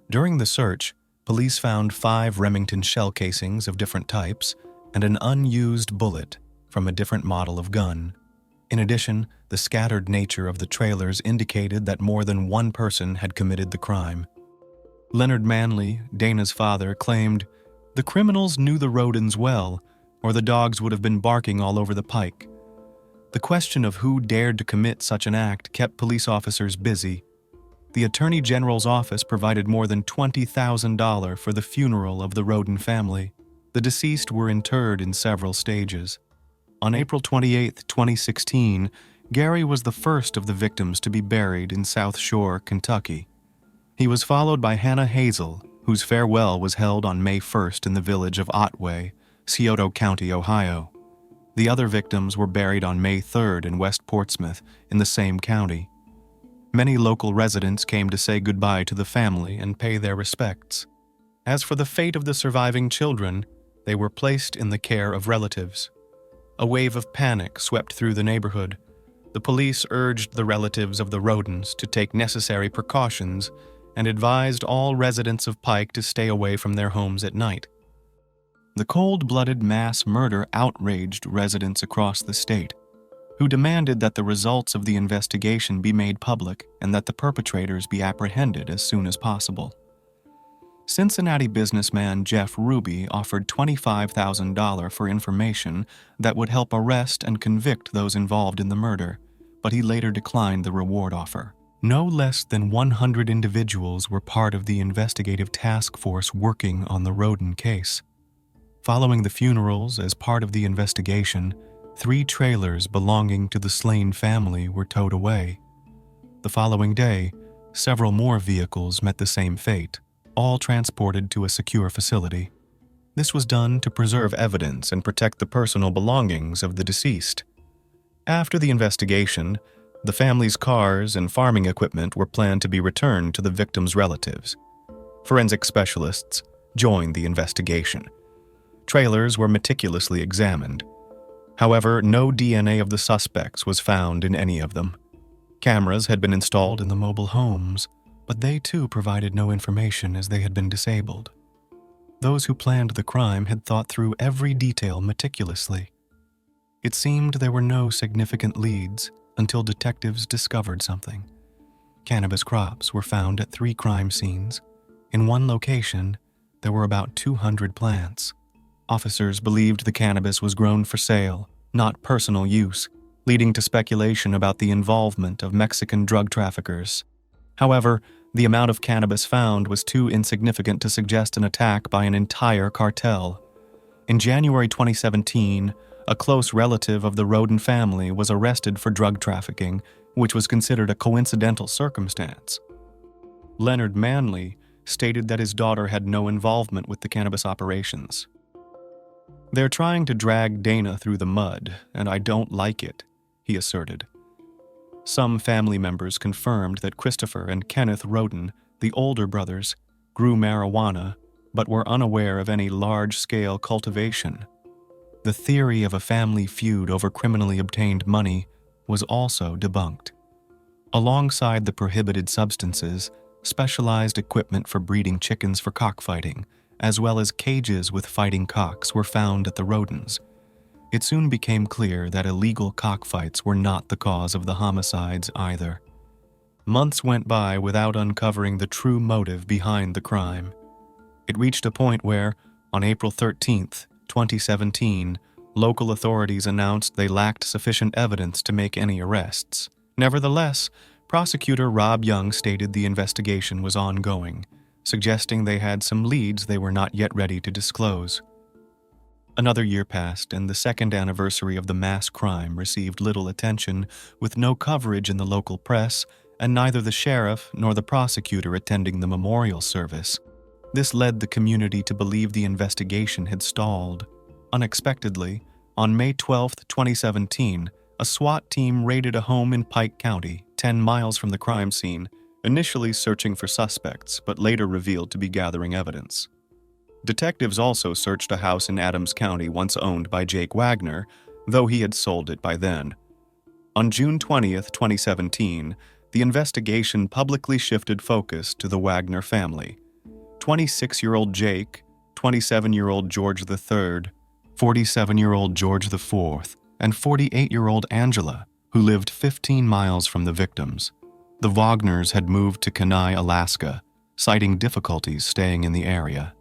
Speaker 2: During the search, police found 5 Remington shell casings of different types and an unused bullet from a different model of gun. In addition, the scattered nature of the trailers indicated that more than one person had committed the crime. Leonard Manley, Dana's father, claimed, "The criminals knew the Rodens well, or the dogs would have been barking all over the pike." The question of who dared to commit such an act kept police officers busy. The Attorney General's office provided more than $20,000 for the funeral of the Roden family. The deceased were interred in several stages. On April 28, 2016, Gary was the first of the victims to be buried in South Shore, Kentucky. He was followed by Hannah Hazel, whose farewell was held on May 1st in the village of Otway, Scioto County, Ohio. The other victims were buried on May 3rd in West Portsmouth, in the same county. Many local residents came to say goodbye to the family and pay their respects. As for the fate of the surviving children, they were placed in the care of relatives. A wave of panic swept through the neighborhood. The police urged the relatives of the Rodens to take necessary precautions and advised all residents of Pike to stay away from their homes at night. The cold-blooded mass murder outraged residents across the state, who demanded that the results of the investigation be made public and that the perpetrators be apprehended as soon as possible. Cincinnati businessman Jeff Ruby offered $25,000 for information that would help arrest and convict those involved in the murder, but he later declined the reward offer. No less than 100 individuals were part of the investigative task force working on the Roden case. Following the funerals as part of the investigation, 3 trailers belonging to the slain family were towed away. The following day, several more vehicles met the same fate, all transported to a secure facility. This was done to preserve evidence and protect the personal belongings of the deceased. After the investigation, the family's cars and farming equipment were planned to be returned to the victims' relatives. Forensic specialists joined the investigation. Trailers were meticulously examined. However, no DNA of the suspects was found in any of them. Cameras had been installed in the mobile homes, but they too provided no information as they had been disabled. Those who planned the crime had thought through every detail meticulously. It seemed there were no significant leads, until detectives discovered something. Cannabis crops were found at 3 crime scenes. In one location, there were about 200 plants. Officers believed the cannabis was grown for sale, not personal use, leading to speculation about the involvement of Mexican drug traffickers. However, the amount of cannabis found was too insignificant to suggest an attack by an entire cartel. In January 2017, a close relative of the Roden family was arrested for drug trafficking, which was considered a coincidental circumstance. Leonard Manley stated that his daughter had no involvement with the cannabis operations. "They're trying to drag Dana through the mud, and I don't like it," he asserted. Some family members confirmed that Christopher and Kenneth Roden, the older brothers, grew marijuana but were unaware of any large-scale cultivation. The theory of a family feud over criminally obtained money was also debunked. Alongside the prohibited substances, specialized equipment for breeding chickens for cockfighting, as well as cages with fighting cocks, were found at the Rodens. It soon became clear that illegal cockfights were not the cause of the homicides either. Months went by without uncovering the true motive behind the crime. It reached a point where, on April 13, 2017, local authorities announced they lacked sufficient evidence to make any arrests. Nevertheless, prosecutor Rob Young stated the investigation was ongoing, suggesting they had some leads they were not yet ready to disclose. Another year passed, and the second anniversary of the mass crime received little attention, with no coverage in the local press, and neither the sheriff nor the prosecutor attending the memorial service. This led the community to believe the investigation had stalled. Unexpectedly, on May 12, 2017, a SWAT team raided a home in Pike County, 10 miles from the crime scene, initially searching for suspects, but later revealed to be gathering evidence. Detectives also searched a house in Adams County once owned by Jake Wagner, though he had sold it by then. On June 20, 2017, the investigation publicly shifted focus to the Wagner family. 26-year-old Jake, 27-year-old George III, 47-year-old George IV, and 48-year-old Angela, who lived 15 miles from the victims. The Wagners had moved to Kenai, Alaska, citing difficulties staying in the area.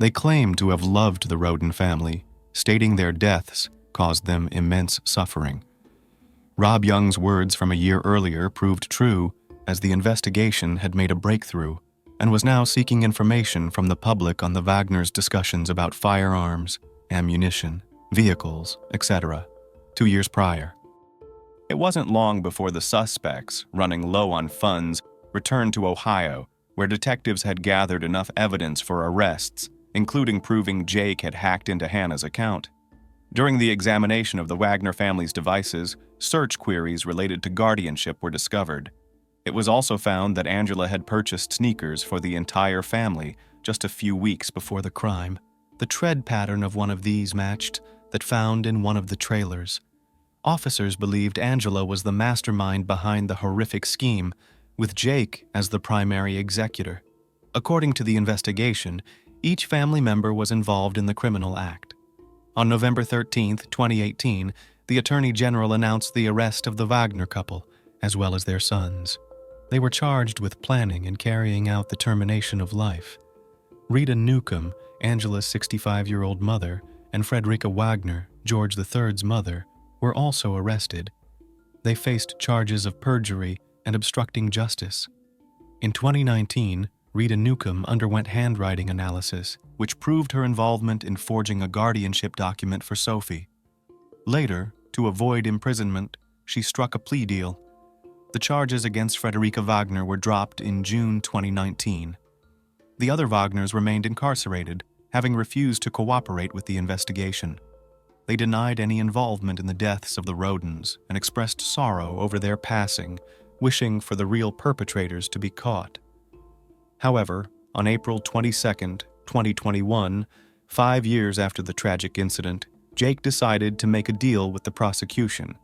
Speaker 2: They claimed to have loved the Roden family, stating their deaths caused them immense suffering. Rob Young's words from a year earlier proved true, as the investigation had made a breakthrough and was now seeking information from the public on the Wagners' discussions about firearms, ammunition, vehicles, etc., 2 years prior. It wasn't long before the suspects, running low on funds, returned to Ohio, where detectives had gathered enough evidence for arrests, including proving Jake had hacked into Hannah's account. During the examination of the Wagner family's devices, search queries related to guardianship were discovered. It was also found that Angela had purchased sneakers for the entire family just a few weeks before the crime. The tread pattern of one of these matched that found in one of the trailers. Officers believed Angela was the mastermind behind the horrific scheme, with Jake as the primary executor. According to the investigation, each family member was involved in the criminal act. On November 13, 2018, the Attorney General announced the arrest of the Wagner couple, as well as their sons. They were charged with planning and carrying out the termination of life. Rita Newcomb, Angela's 65-year-old mother, and Frederica Wagner, George III's mother, were also arrested. They faced charges of perjury and obstructing justice. In 2019, Rita Newcomb underwent handwriting analysis, which proved her involvement in forging a guardianship document for Sophie. Later, to avoid imprisonment, she struck a plea deal. The charges against Frederica Wagner were dropped in June 2019. The other Wagners remained incarcerated, having refused to cooperate with the investigation. They denied any involvement in the deaths of the Rodens and expressed sorrow over their passing, wishing for the real perpetrators to be caught. However, on April 22, 2021, 5 years after the tragic incident, Jake decided to make a deal with the prosecution.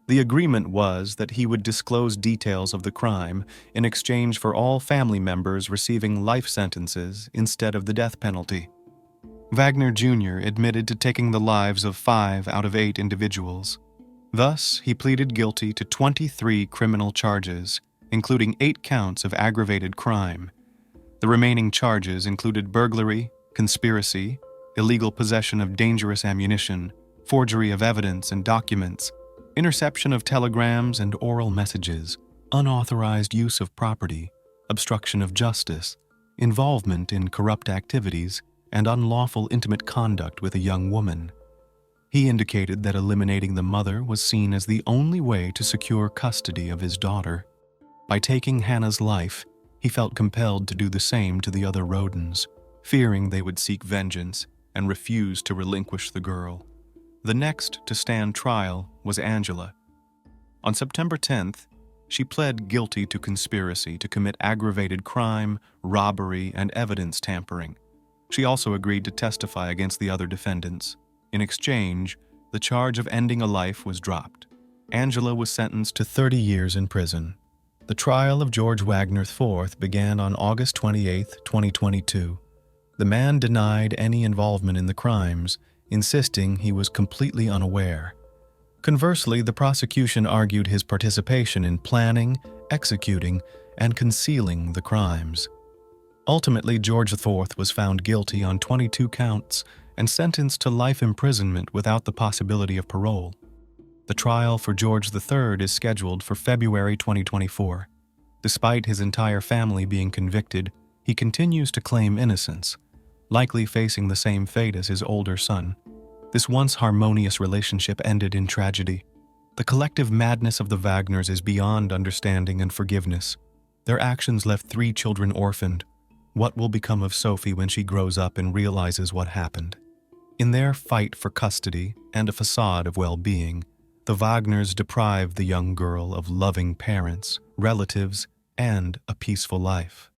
Speaker 2: The agreement was that he would disclose details of the crime in exchange for all family members receiving life sentences instead of the death penalty. Wagner Jr. admitted to taking the lives of 5 out of 8 individuals. Thus, he pleaded guilty to 23 criminal charges, including 8 counts of aggravated crime. The remaining charges included burglary, conspiracy, illegal possession of dangerous ammunition, forgery of evidence and documents, interception of telegrams and oral messages, unauthorized use of property, obstruction of justice, involvement in corrupt activities, and unlawful intimate conduct with a young woman. He indicated that eliminating the mother was seen as the only way to secure custody of his daughter. By taking Hannah's life, he felt compelled to do the same to the other Rodens, fearing they would seek vengeance and refuse to relinquish the girl. The next to stand trial was Angela. On September 10th, she pled guilty to conspiracy to commit aggravated crime, robbery, and evidence tampering. She also agreed to testify against the other defendants. In exchange, the charge of ending a life was dropped. Angela was sentenced to 30 years in prison. The trial of George Wagner IV began on August 28, 2022. The man denied any involvement in the crimes, insisting he was completely unaware. Conversely, the prosecution argued his participation in planning, executing, and concealing the crimes. Ultimately, George IV was found guilty on 22 counts and sentenced to life imprisonment without the possibility of parole. The trial for George III is scheduled for February 2024. Despite his entire family being convicted, he continues to claim innocence, likely facing the same fate as his older son. This once harmonious relationship ended in tragedy. The collective madness of the Wagners is beyond understanding and forgiveness. Their actions left 3 children orphaned. What will become of Sophie when she grows up and realizes what happened? In their fight for custody and a facade of well-being, the Wagners deprived the young girl of loving parents, relatives, and a peaceful life.